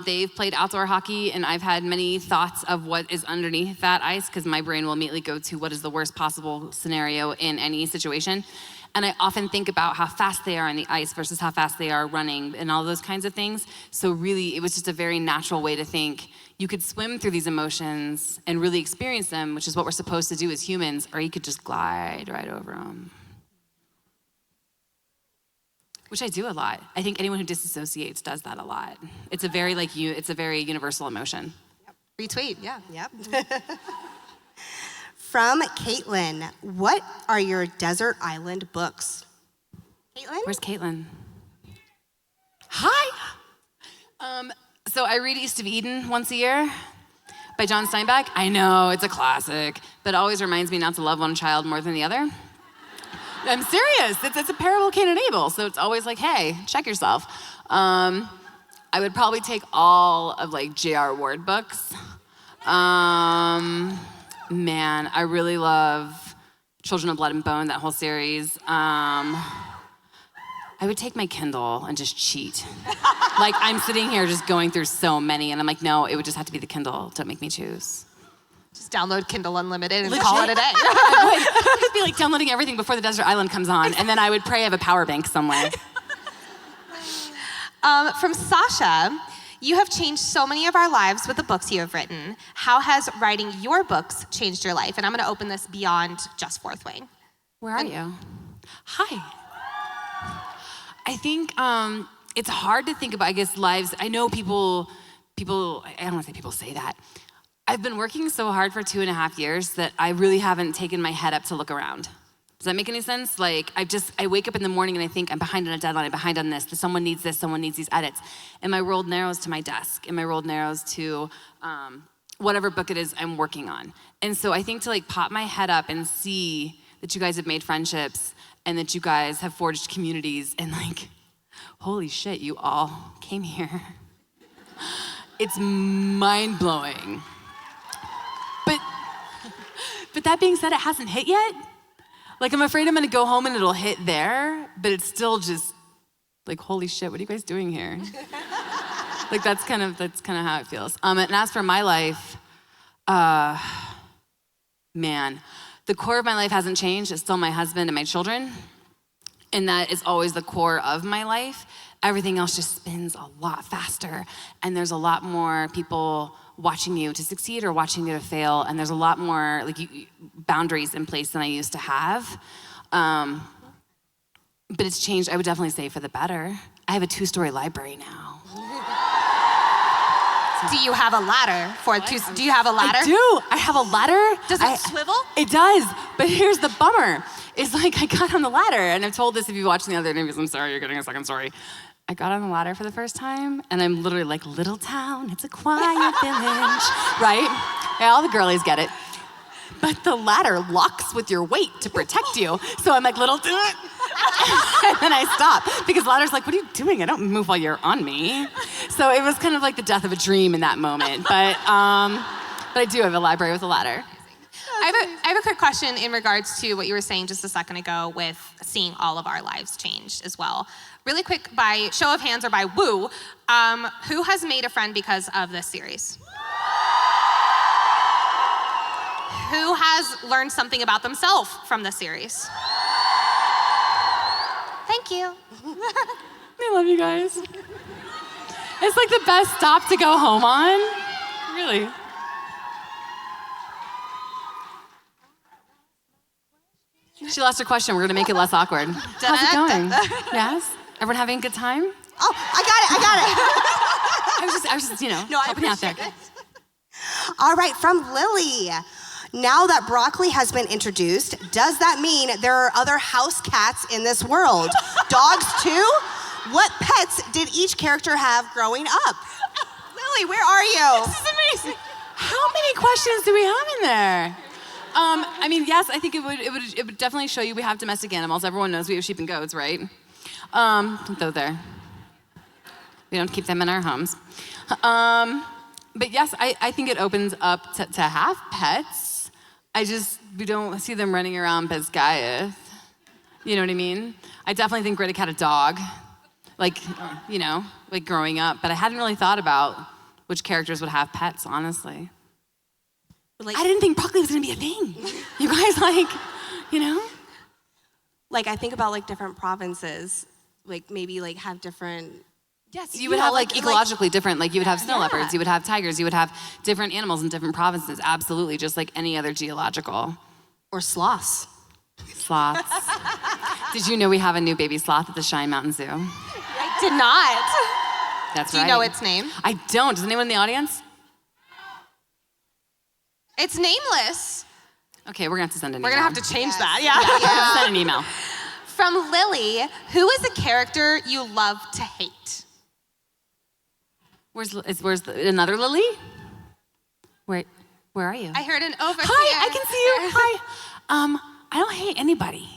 they've played outdoor hockey, and I've had many thoughts of what is underneath that ice, because my brain will immediately go to what is the worst possible scenario in any situation. And I often think about how fast they are on the ice versus how fast they are running and all those kinds of things. So really, it was just a very natural way to think you could swim through these emotions and really experience them, which is what we're supposed to do as humans, or you could just glide right over them. Which I do a lot. I think anyone who disassociates does that a lot. It's a very it's a very universal emotion. Yep. Retweet, yeah. Yep. From Caitlin, what are your desert island books? Caitlin? Where's Caitlin? Hi. So I read East of Eden once a year by John Steinbeck. I know, it's a classic, but it always reminds me not to love one child more than the other. I'm serious. It's a parable Cain and Abel, so it's always like, hey, check yourself. I would probably take all of J.R. Ward books. Man, I really love Children of Blood and Bone, that whole series. I would take my Kindle and just cheat. I'm sitting here just going through so many, and I'm like, no, it would just have to be the Kindle. Don't make me choose. Just download Kindle Unlimited and call it a day. I would just be downloading everything before the desert island comes on, and then I would pray I have a power bank somewhere. From Sasha, you have changed so many of our lives with the books you have written. How has writing your books changed your life? And I'm gonna open this beyond just Fourth Wing. Where are you? Hi. I think it's hard to think about, lives. I know people, I don't wanna say people say that. I've been working so hard for 2.5 years that I really haven't taken my head up to look around. Does that make any sense? I wake up in the morning and I think I'm behind on a deadline, I'm behind on this, someone needs these edits. And my world narrows to my desk, and my world narrows to whatever book it is I'm working on. And so I think to pop my head up and see that you guys have made friendships and that you guys have forged communities and holy shit, you all came here. It's mind-blowing. But that being said, it hasn't hit yet. I'm afraid I'm gonna go home and it'll hit there, but it's still just holy shit, what are you guys doing here? That's kind of how it feels. And as for my life, man, the core of my life hasn't changed. It's still my husband and my children. And that is always the core of my life. Everything else just spins a lot faster. And there's a lot more people watching you to succeed or watching you to fail. And there's a lot more boundaries in place than I used to have. But it's changed, I would definitely say, for the better. I have a 2-story library now. Do you have a ladder for do you have a ladder? I do. I have a ladder. Does it swivel? It does. But here's the bummer. It's I got on the ladder, and I've told this if you've watched the other interviews, I'm sorry, you're getting a second story. I got on the ladder for the first time, and I'm literally little town, it's a quiet village, right? Yeah, all the girlies get it. But the ladder locks with your weight to protect you. So I'm little town. And then I stop, because ladder's what are you doing? I don't move while you're on me. So it was kind of the death of a dream in that moment. But I do have a library with a ladder. I have a quick question in regards to what you were saying just a second ago with seeing all of our lives changed as well. Really quick, by show of hands or by woo, who has made a friend because of this series? Who has learned something about themselves from the series? Thank you. I love you guys. It's the best stop to go home on. Really. She lost her question. We're gonna make it less awkward. How's it going? Yes? Everyone having a good time? Oh, I got it. I was just helping out there. All right, from Lily. Now that broccoli has been introduced, does that mean there are other house cats in this world? Dogs too? What pets did each character have growing up? Lily, where are you? This is amazing. How many questions do we have in there? Yes, I think it would definitely show you we have domestic animals. Everyone knows we have sheep and goats, right? Though we don't keep them in our homes. But yes, I think it opens up to have pets. We don't see them running around Bezgaeth. You know what I mean? I definitely think Greta had a dog, like, you know, like growing up, but I hadn't really thought about which characters would have pets, honestly. Like, I didn't think broccoli was gonna be a thing. You guys, like, you know? Like, I think about, like, different provinces, like, maybe, like, have different... Yes, you would have, like, ecologically different, like, you would have snow leopards, you would have tigers, you would have different animals in different provinces, absolutely, just like any other geological. Or sloths. Sloths. Did you know we have a new baby sloth at the Cheyenne Mountain Zoo? I did not. That's Do right. you know its name? I don't. Does anyone in the audience? It's nameless. Okay, we're gonna have to send an We're email. gonna have to change that. Yeah. Send an email. From Lily, who is a character you love to hate? Where's another Lily? Where are you? I heard an over Hi, here. I can see you. Hi. I don't hate anybody.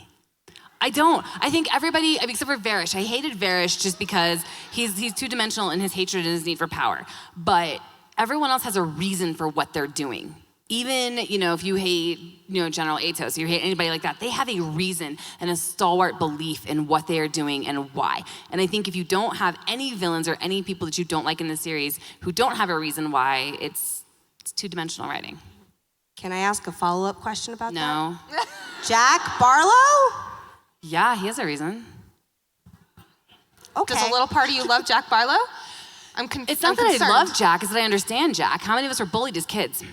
I don't. I think everybody, except for Varish. I hated Varish just because he's two-dimensional in his hatred and his need for power. But everyone else has a reason for what they're doing. Even, you know, if you hate, you know, General Atos, you hate anybody like that, they have a reason and a stalwart belief in what they are doing and why. And I think if you don't have any villains or any people that you don't like in the series who don't have a reason why, it's two-dimensional writing. Can I ask a follow-up question about that? No. Jack Barlow? Yeah, he has a reason. Okay. Does a little part of you love Jack Barlow? It's not that I love Jack, it's that I understand Jack. How many of us are bullied as kids?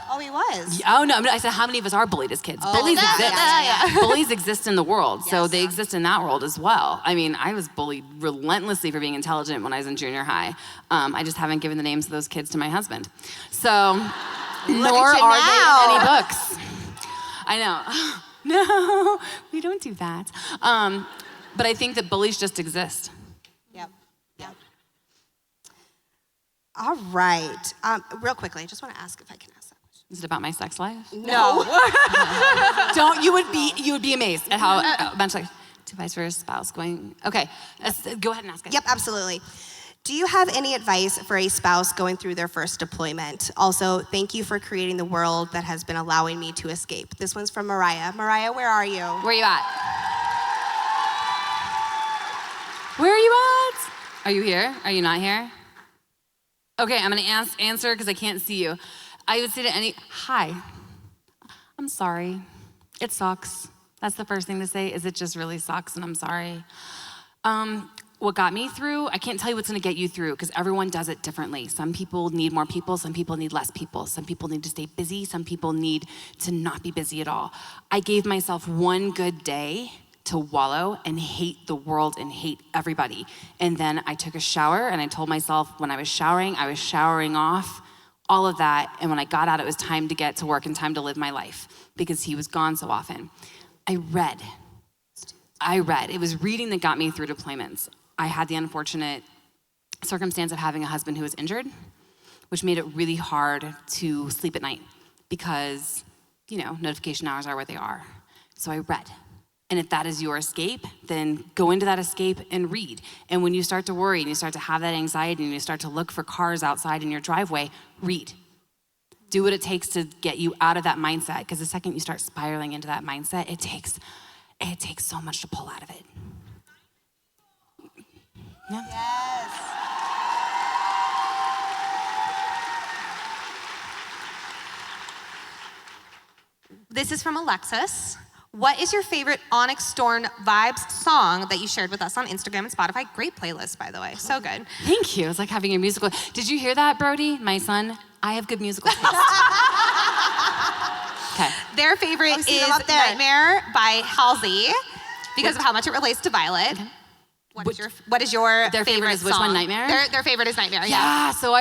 Oh, he was. Oh, no, I said how many of us are bullied as kids? Bullies exist. Bullies exist in the world, so they exist in that world as well. I mean, I was bullied relentlessly for being intelligent when I was in junior high. I just haven't given the names of those kids to my husband. So, nor are they in any books. I know. No, we don't do that. But I think that bullies just exist. Yep. All right. Real quickly, I just want to ask if I can ask that question. Is it about my sex life? No. Don't. You would be amazed at how a bunch like advice for a spouse going. Okay, go ahead and ask it. Yep, absolutely. Do you have any advice for a spouse going through their first deployment? Also, thank you for creating the world that has been allowing me to escape. This one's from Mariah. Mariah, where are you? Where are you at? Where are you at? Are you here? Are you not here? Okay, I'm gonna answer because I can't see you. I would say to hi, I'm sorry. It sucks. That's the first thing to say, is it just really sucks and I'm sorry. What got me through, I can't tell you what's gonna get you through because everyone does it differently. Some people need more people, some people need less people. Some people need to stay busy, some people need to not be busy at all. I gave myself one good day to wallow and hate the world and hate everybody. And then I took a shower and I told myself when I was showering off all of that. And when I got out, it was time to get to work and time to live my life because he was gone so often. I read. It was reading that got me through deployments. I had the unfortunate circumstance of having a husband who was injured, which made it really hard to sleep at night because, you know, notification hours are what they are. So I read. And if that is your escape, then go into that escape and read. And when you start to worry and you start to have that anxiety and you start to look for cars outside in your driveway, read. Do what it takes to get you out of that mindset, because the second you start spiraling into that mindset, it takes so much to pull out of it. Yeah. Yes. This is from Alexis. What is your favorite Onyx Storm vibes song that you shared with us on Instagram and Spotify? Great playlist, by the way. So good. Thank you. It's like having a musical. Did you hear that, Brody? My son, I have good musical taste. Okay. Their favorite is Nightmare by Halsey because of how much it relates to Violet. Okay. What is your their favorite is which song? one, Nightmare? Their favorite is Nightmare, yeah. So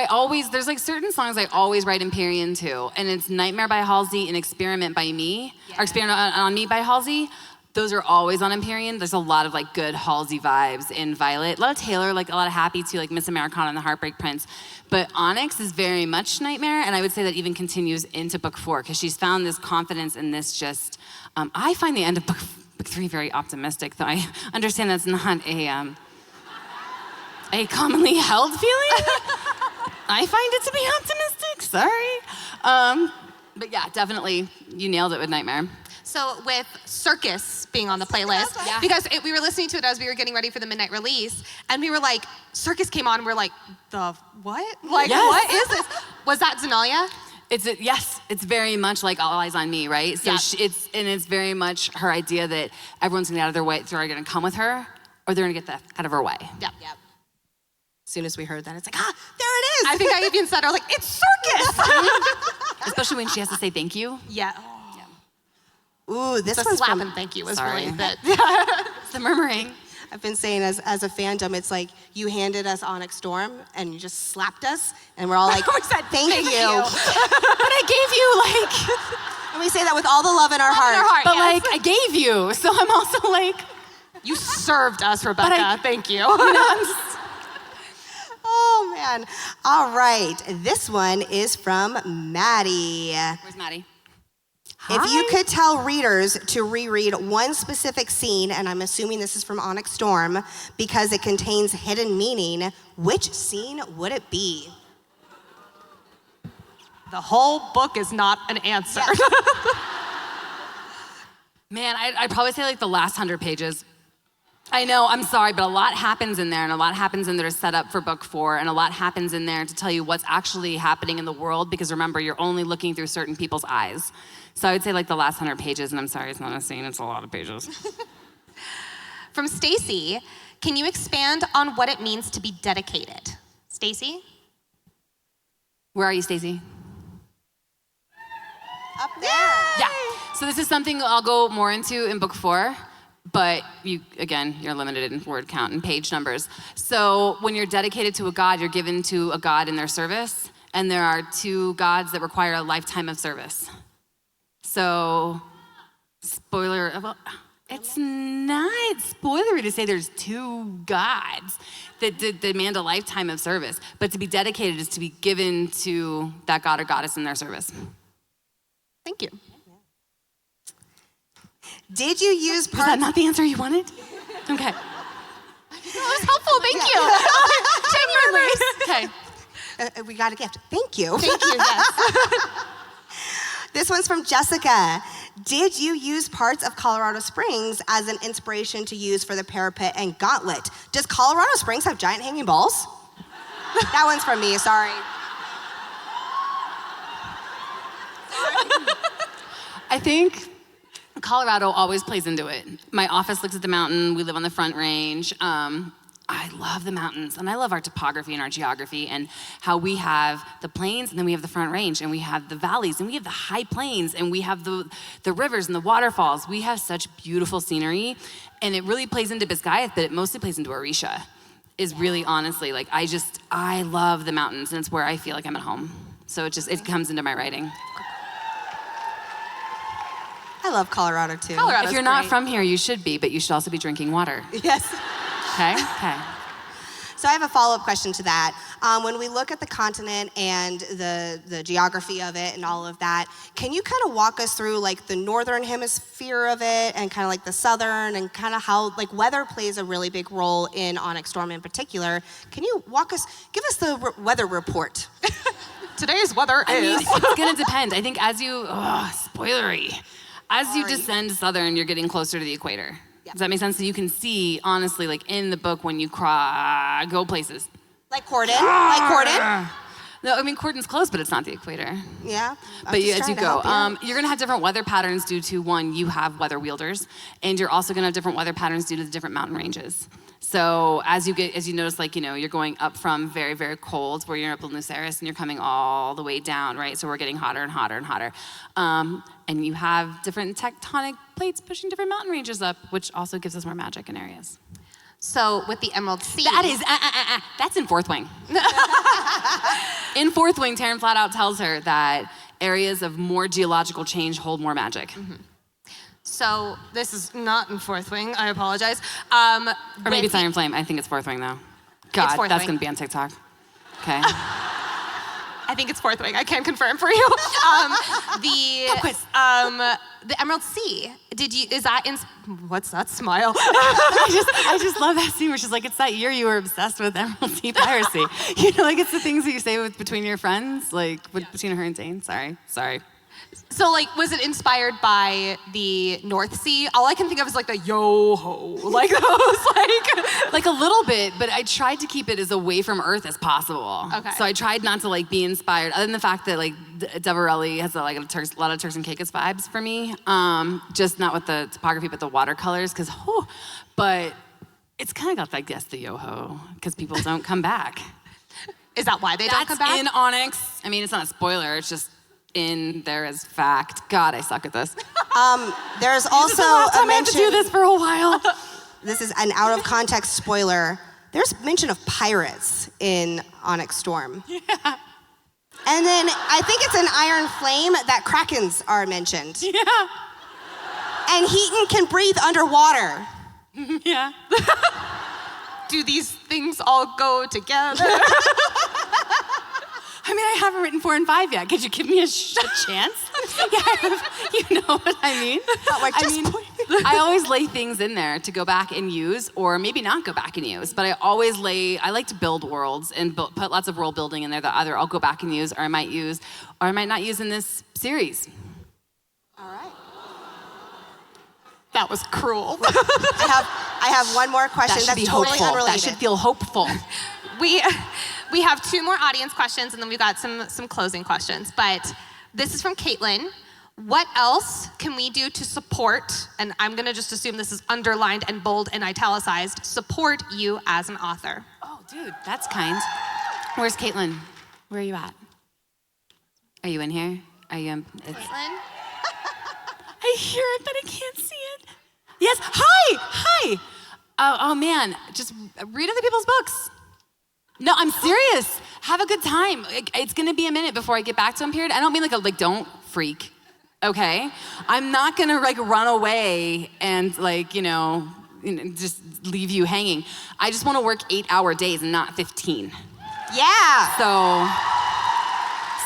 there's like certain songs I always write Empyrean to, and it's Nightmare by Halsey and Experiment by Me, or Experiment on Me by Halsey. Those are always on Empyrean. There's a lot of like good Halsey vibes in Violet. A lot of Taylor, like a lot of Happy too, like Miss Americana and the Heartbreak Prince. But Onyx is very much Nightmare, and I would say that even continues into book 4, because she's found this confidence in this just, I find the end of book 3 very optimistic, though I understand that's not a commonly held feeling. I find it to be optimistic, sorry. But yeah, definitely, you nailed it with Nightmare. So with Circus being on the playlist, because we were listening to it as we were getting ready for the midnight release, and we were like, Circus came on, and we're like, the what? Like, what is this? Was that Zenalia? Yes, it's very much like All Eyes on Me, right? So it's very much her idea that everyone's gonna get out of their way, so they're gonna come with her, or they're gonna get the out of her way. Yep. As soon as we heard that, it's like, there it is. I think I even said, I was like, it's Circus. Especially when she has to say thank you. Yeah. Ooh, this The one's slap from, and thank you was Sorry. really the It's the murmuring. I've been saying as a fandom, it's like you handed us Onyx Storm and you just slapped us, and we're all like, We said, thank you. But I gave you like, And we say that with all the love in our heart. but like I gave you, so I'm also like, You served us, Rebecca. Thank you. Oh, man. All right. This one is from Maddie. Where's Maddie? If you could tell readers to reread one specific scene, and I'm assuming this is from Onyx Storm, because it contains hidden meaning, which scene would it be? The whole book is not an answer. Man, I'd probably say like the last 100 pages. I know, I'm sorry, but a lot happens in there, and a lot happens in there to set up for book 4, and a lot happens in there to tell you what's actually happening in the world, because remember, you're only looking through certain people's eyes. So I would say like the last 100 pages, and I'm sorry, it's not a scene, it's a lot of pages. From Stacy, can you expand on what it means to be dedicated? Stacy? Where are you, Stacy? Up there. Yeah, so this is something I'll go more into in book 4. But you're limited in word count and page numbers. So when you're dedicated to a god, you're given to a god in their service. And there are 2 gods that require a lifetime of service. So, spoiler, well, it's not spoilery to say there's 2 gods that demand a lifetime of service. But to be dedicated is to be given to that god or goddess in their service. Thank you. Did you use Was that not the answer you wanted? Okay. That was helpful, thank you. Genuinely. Okay. we got a gift. Thank you. Thank you, yes. This one's from Jessica. Did you use parts of Colorado Springs as an inspiration to use for the parapet and gauntlet? Does Colorado Springs have giant hanging balls? That one's from me, sorry. I think Colorado always plays into it. My office looks at the mountain. We live on the Front Range. I love the mountains, and I love our topography and our geography and how we have the plains, and then we have the Front Range, and we have the valleys, and we have the high plains, and we have the rivers and the waterfalls. We have such beautiful scenery, and it really plays into Biscayeth, but it mostly plays into Orisha. Is really honestly, like, I love the mountains, and it's where I feel like I'm at home. So it comes into my writing. I love Colorado too. Colorado's If you're not great. from here, you should be, but you should also be drinking water. Yes. Okay? So I have a follow-up question to that. When we look at the continent and the geography of it and all of that, can you kind of walk us through like the northern hemisphere of it and kind of like the southern and kind of how like weather plays a really big role in Onyx Storm in particular? Can you give us the weather report? Today's weather I mean, is. it's gonna depend. I think as you, spoilery. As you Sorry. descend southern, you're getting closer to the equator. Does that make sense? So you can see, honestly, like in the book when you go places. Like Corden? Like Corden? No, I mean, Corden's close, but it's not the equator. Yeah. But as you go, you're gonna have different weather patterns due to, one, you have weather wielders, and you're also gonna have different weather patterns due to the different mountain ranges. So as you notice, like, you're going up from very, very cold, where you're up in Luceris, and you're coming all the way down, right? So we're getting hotter and hotter and hotter. And you have different tectonic plates pushing different mountain ranges up, which also gives us more magic in areas. So with the Emerald Sea. That's in Fourth Wing. In Fourth Wing, Taryn flat out tells her that areas of more geological change hold more magic. Mm-hmm. So this is not in Fourth Wing, I apologize. Or maybe it's Iron Flame. I think it's Fourth Wing, though. God, Fourth that's Wing. gonna be on TikTok. Okay. I think it's Fourth Wing. I can confirm for you. The Emerald Sea. Is that in? What's that smile? I just love that scene where she's like, it's that year you were obsessed with Emerald Sea piracy. Like it's the things that you say between your friends, like between her and Dane. Sorry. So, like, was it inspired by the North Sea? All I can think of is like the yo-ho, like those, like a little bit, but I tried to keep it as away from Earth as possible. Okay. So I tried not to like be inspired, other than the fact that like Devarelli has like a lot of Turks and Caicos vibes for me. Just not with the topography, but the watercolors, because but it's kind of got like the yo-ho, because people don't come back. Is that why they don't come back? That's in Onyx. I mean, it's not a spoiler. It's just in there as fact. God, I suck at this. There's also I a mention. have to do this for a while. This is an out of context spoiler. There's mention of pirates in Onyx Storm. Yeah. And then I think it's in Iron Flame that Krakens are mentioned. Yeah. And Heaton can breathe underwater. Yeah. Do these things all go together? I mean, I haven't written 4 and 5 yet. Could you give me a chance? Yeah, you know what I mean? I always lay things in there to go back and use, or maybe not go back and use, but I like to build worlds and put lots of world building in there that either I'll go back and use, or I might use, or I might not use in this series. All right. That was cruel. I have one more question that's totally unrelated. That should feel hopeful. We have 2 more audience questions, and then we've got some closing questions. But this is from Caitlin. What else can we do to support, and I'm gonna just assume this is underlined and bold and italicized, support you as an author? Oh, dude, that's kind. Where's Caitlin? Where are you at? Are you in here? Are you in? Caitlin? I hear it, but I can't see it. Yes, hi. Oh man, just read other people's books. No, I'm serious. Have a good time. It's gonna be a minute before I get back to Empyrean. I don't mean like don't freak, okay? I'm not gonna like run away and just leave you hanging. I just wanna work 8-hour days and not 15. Yeah.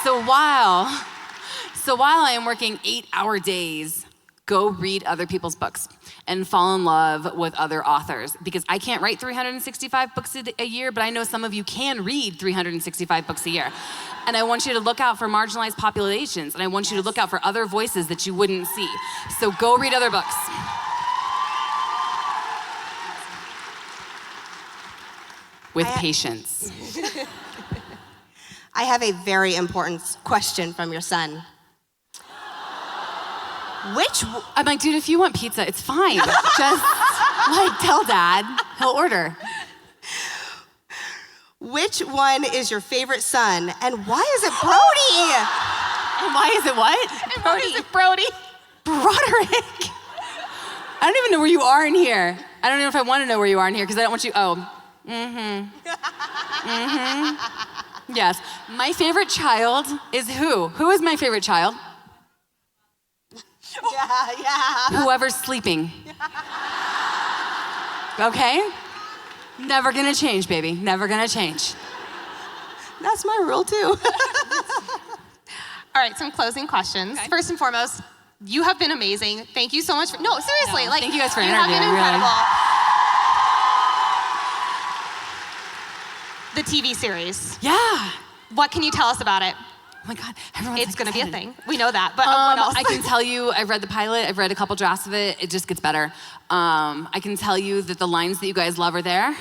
So while I am working 8-hour days, go read other people's books and fall in love with other authors, because I can't write 365 books a year, but I know some of you can read 365 books a year. And I want you to look out for marginalized populations, and I want you to look out for other voices that you wouldn't see. So go read other books. With patience. I have a very important question from your son. I'm like, dude, if you want pizza, it's fine. Just tell Dad, he'll order. Which one is your favorite son, and why is it Brody? And why is it what? And why is it Brody? Broderick. I don't even know where you are in here. I don't know if I want to know where you are in here, because I don't want you, Yes. My favorite child is who? Who is my favorite child? Yeah. Whoever's sleeping. Okay? Never gonna change, baby. Never gonna change. That's my rule too. All right, some closing questions. Okay. First and foremost, you have been amazing. Thank you so much for, no, seriously. Thank you guys for interviewing. You have been incredible. The TV series. Yeah. What can you tell us about it? Oh my God, everyone's It's gonna be a excited. thing. We know that, but what else? I can tell you, I've read the pilot, I've read a couple drafts of it, it just gets better. I can tell you that the lines that you guys love are there,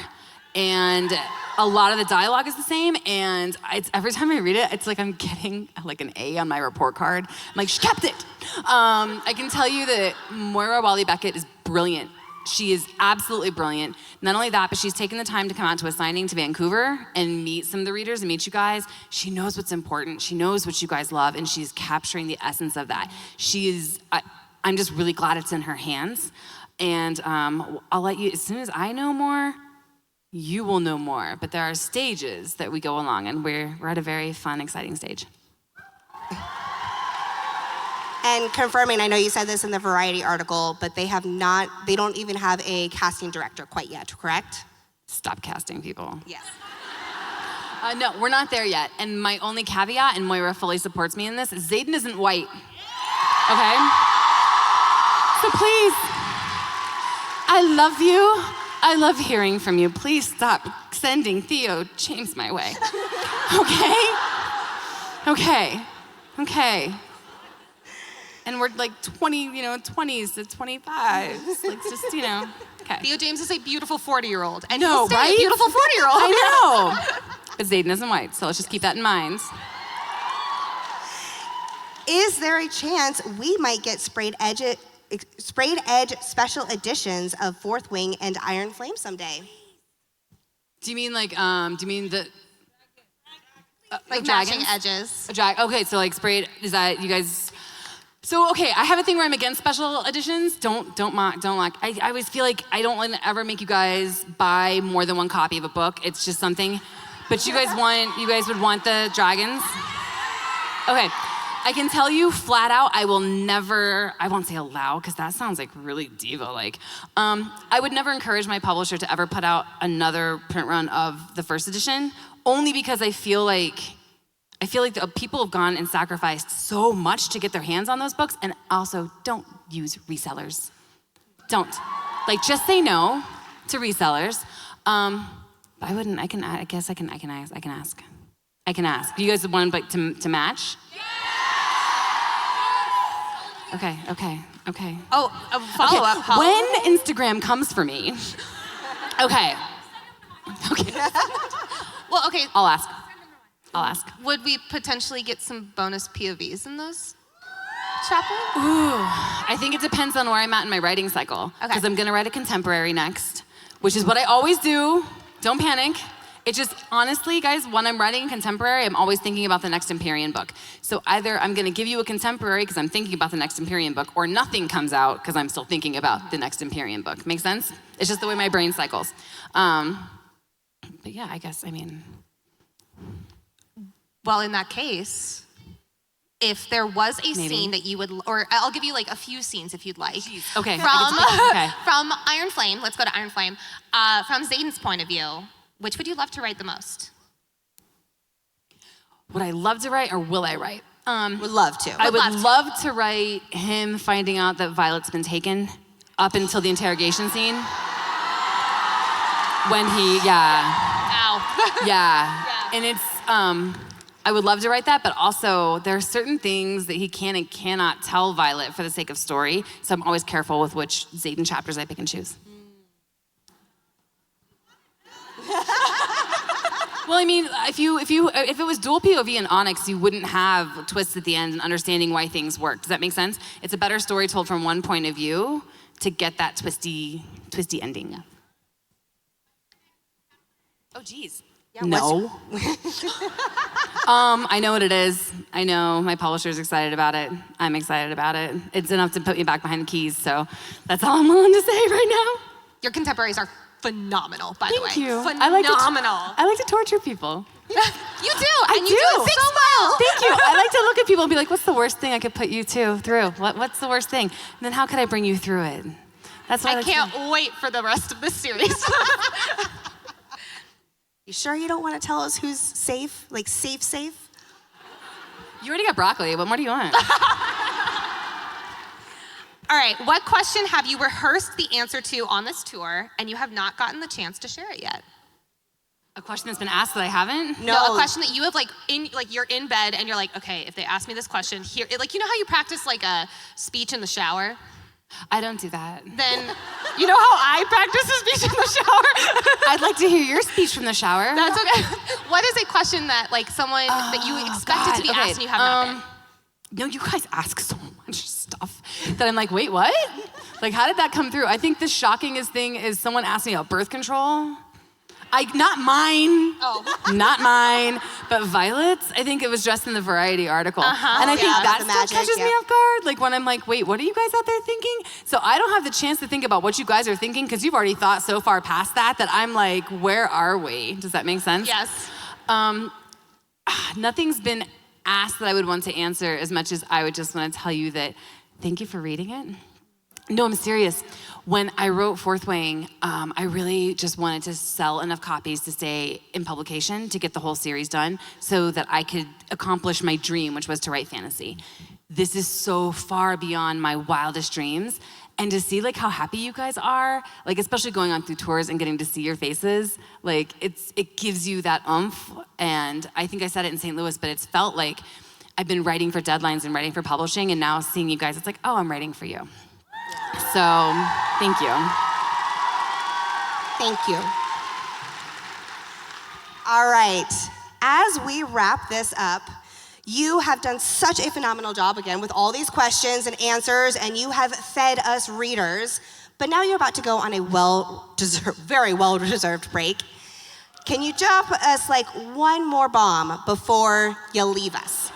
and a lot of the dialogue is the same, and every time I read it, it's like I'm getting like an A on my report card. I'm like, she kept it. I can tell you that Moira Walley-Beckett is brilliant. She is absolutely brilliant. Not only that, but she's taken the time to come out to a signing to Vancouver and meet some of the readers and meet you guys. She knows what's important. She knows what you guys love, and she's capturing the essence of that. I'm just really glad it's in her hands. And I'll let you, as soon as I know more, you will know more. But there are stages that we go along, and we're at a very fun, exciting stage. And confirming, I know you said this in the Variety article, but they don't even have a casting director quite yet, correct? Stop casting people. Yes. No, we're not there yet. And my only caveat, and Moira fully supports me in this, is Xaden isn't white. Okay? So please, I love you. I love hearing from you. Please stop sending Theo James my way. Okay? Okay. Okay. And we're like 20s to 25s. Like just, okay. Theo James is a beautiful 40-year-old. And No, he'll stay right? a beautiful 40-year-old. I know. But Zayden isn't white, so let's just keep that in mind. Is there a chance we might get sprayed edge special editions of Fourth Wing and Iron Flame someday? Do you mean like, the... Like matching edges. Okay, so like sprayed, is that you guys... So, okay, I have a thing where I'm against special editions. Don't mock. I always feel like I don't want to ever make you guys buy more than one copy of a book. It's just something. But you guys would want the dragons? Okay, I can tell you flat out, I won't say allow, because that sounds like really diva-like. I would never encourage my publisher to ever put out another print run of the first edition, only because I feel like the people have gone and sacrificed so much to get their hands on those books, and also don't use resellers. Don't. Like, just say no to resellers. I wouldn't. I can ask. Do you guys want like to match? Okay. Oh, a follow-up. Okay. When Instagram comes for me, okay. Well, okay. I'll ask. Would we potentially get some bonus POVs in those chapters? Ooh, I think it depends on where I'm at in my writing cycle. Okay. Because I'm gonna write a contemporary next, which is what I always do. Don't panic. It just, honestly, guys, when I'm writing contemporary, I'm always thinking about the next Empyrean book. So either I'm gonna give you a contemporary because I'm thinking about the next Empyrean book, or nothing comes out because I'm still thinking about the next Empyrean book. Make sense? It's just the way my brain cycles. But yeah, I guess, Well, in that case, if there was a scene that you would, or I'll give you like a few scenes if you'd like. Jeez. Okay. From from Iron Flame, let's go to Iron Flame. From Zayden's point of view, which would you love to write the most? Would I love to write or will I write? Would love to. I would love to write him finding out that Violet's been taken up until the interrogation scene. When he, Ow. yeah. And it's, I would love to write that, but also there are certain things that he can and cannot tell Violet for the sake of story. So I'm always careful with which Zayden chapters I pick and choose. Well, if it was dual POV in Onyx, you wouldn't have twists at the end and understanding why things work. Does that make sense? It's a better story told from one point of view to get that twisty ending. Oh, geez. Yeah, no. I know what it is. I know my publisher's excited about it. I'm excited about it. It's enough to put me back behind the keys, so that's all I'm willing to say right now. Your contemporaries are phenomenal, by the way. Thank you. Phenomenal. I like to torture people. You do, I and you do it so well. Thank you. I like to look at people and be like, what's the worst thing I could put you through? What's the worst thing? And then how could I bring you through it? That's what I can't wait for the rest of this series. You sure you don't want to tell us who's safe? Like safe? You already got broccoli. What more do you want? All right, what question have you rehearsed the answer to on this tour and you have not gotten the chance to share it yet? A question that's been asked that I haven't? No, a question that you have you're in bed and you're like, okay, if they ask me this question here, like, you know how you practice like a speech in the shower? I don't do that. Then, you know how I practice a speech in the shower? I'd like to hear your speech from the shower. That's okay. What is a question that like someone that you expected to be asked and you have not been? No, you guys ask so much stuff that I'm like, wait, what? Like, how did that come through? I think the shockingest thing is someone asked me about birth control. Not mine. Oh. Not mine, but Violet's. I think it was just in the Variety article. Uh-huh. And I think that the still magic, catches me off guard. Like when I'm like, wait, what are you guys out there thinking? So I don't have the chance to think about what you guys are thinking because you've already thought so far past that I'm like, where are we? Does that make sense? Yes. Nothing's been asked that I would want to answer as much as I would just want to tell you that thank you for reading it. No, I'm serious. When I wrote Fourth Wing, I really just wanted to sell enough copies to stay in publication to get the whole series done so that I could accomplish my dream, which was to write fantasy. This is so far beyond my wildest dreams. And to see like how happy you guys are, like especially going on through tours and getting to see your faces, like it gives you that oomph. And I think I said it in St. Louis, but it's felt like I've been writing for deadlines and writing for publishing, and now seeing you guys, it's like, oh, I'm writing for you. So, thank you. Thank you. All right, as we wrap this up, you have done such a phenomenal job again with all these questions and answers, and you have fed us readers, but now you're about to go on a very well-deserved break. Can you drop us like one more bomb before you leave us?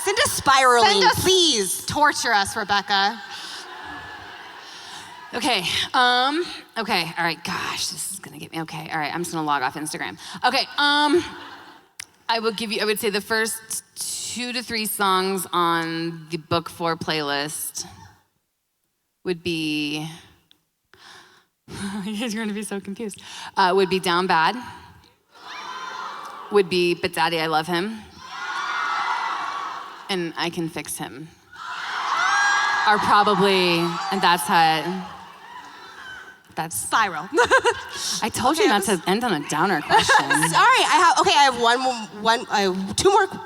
Send us spiraling, please. Torture us, Rebecca. Okay, all right, gosh, this is gonna get me, okay, all right, I'm just gonna log off Instagram. Okay, I would say the first 2 to 3 songs on the Book 4 playlist would be, you guys are gonna be so confused, would be Down Bad, would be But Daddy, I Love Him, and I Can Fix Him. Are probably, and that's Spiral. I told you not to end on a downer question. Sorry, I have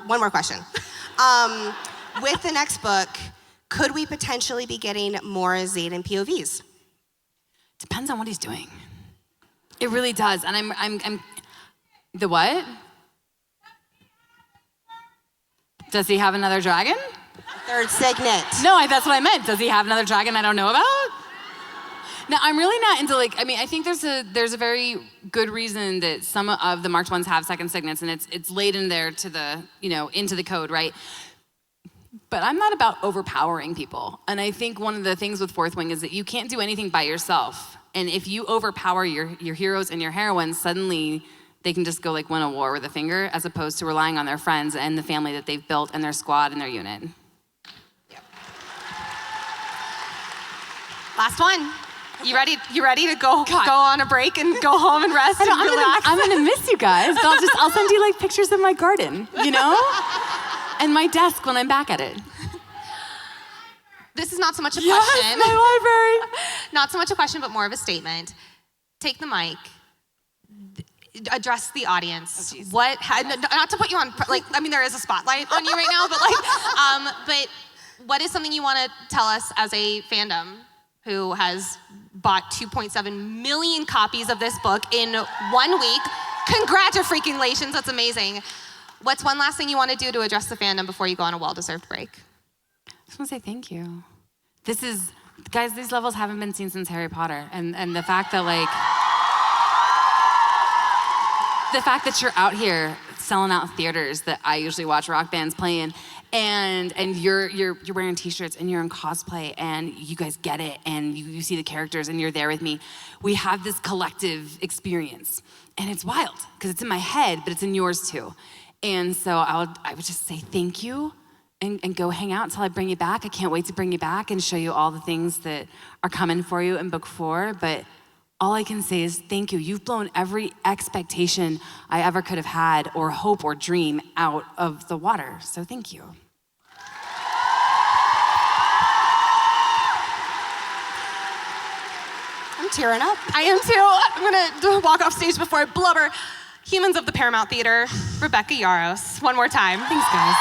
one more question. With the next book, could we potentially be getting more Xaden POVs? Depends on what he's doing. It really does, and I'm the what? Does he have another dragon? Third Signet. No, that's what I meant. Does he have another dragon I don't know about? Now, I'm really not into I think there's a very good reason that some of the marked ones have second signets, and it's laid in there to the, into the code, right? But I'm not about overpowering people. And I think one of the things with Fourth Wing is that you can't do anything by yourself. And if you overpower your heroes and your heroines, suddenly they can just go win a war with a finger, as opposed to relying on their friends and the family that they've built and their squad and their unit. Yep. Last one. You ready to go on a break and go home and rest and relax? I'm gonna miss you guys. I'll send you pictures of my garden, and my desk when I'm back at it. This is not so much a question. Yes, my library. Not so much a question, but more of a statement. Take the mic. Address the audience. Not to put you on, there is a spotlight on you right now, but what is something you want to tell us as a fandom who has bought 2.7 million copies of this book in 1 week? Congratulations, that's amazing. What's one last thing you want to do to address the fandom before you go on a well-deserved break? I just want to say thank you. Guys, these levels haven't been seen since Harry Potter, and the fact that you're out here selling out theaters that I usually watch rock bands play in, and you're wearing t-shirts and you're in cosplay and you guys get it and you see the characters and you're there with me. We have this collective experience, and it's wild because it's in my head, but it's in yours too. And so I would just say thank you and go hang out until I bring you back. I can't wait to bring you back and show you all the things that are coming for you in book 4, but all I can say is thank you. You've blown every expectation I ever could have had or hope or dream out of the water. So thank you. I'm tearing up. I am too. I'm gonna walk off stage before I blubber. Humans of the Paramount Theatre, Rebecca Yarros. One more time. Thanks, guys.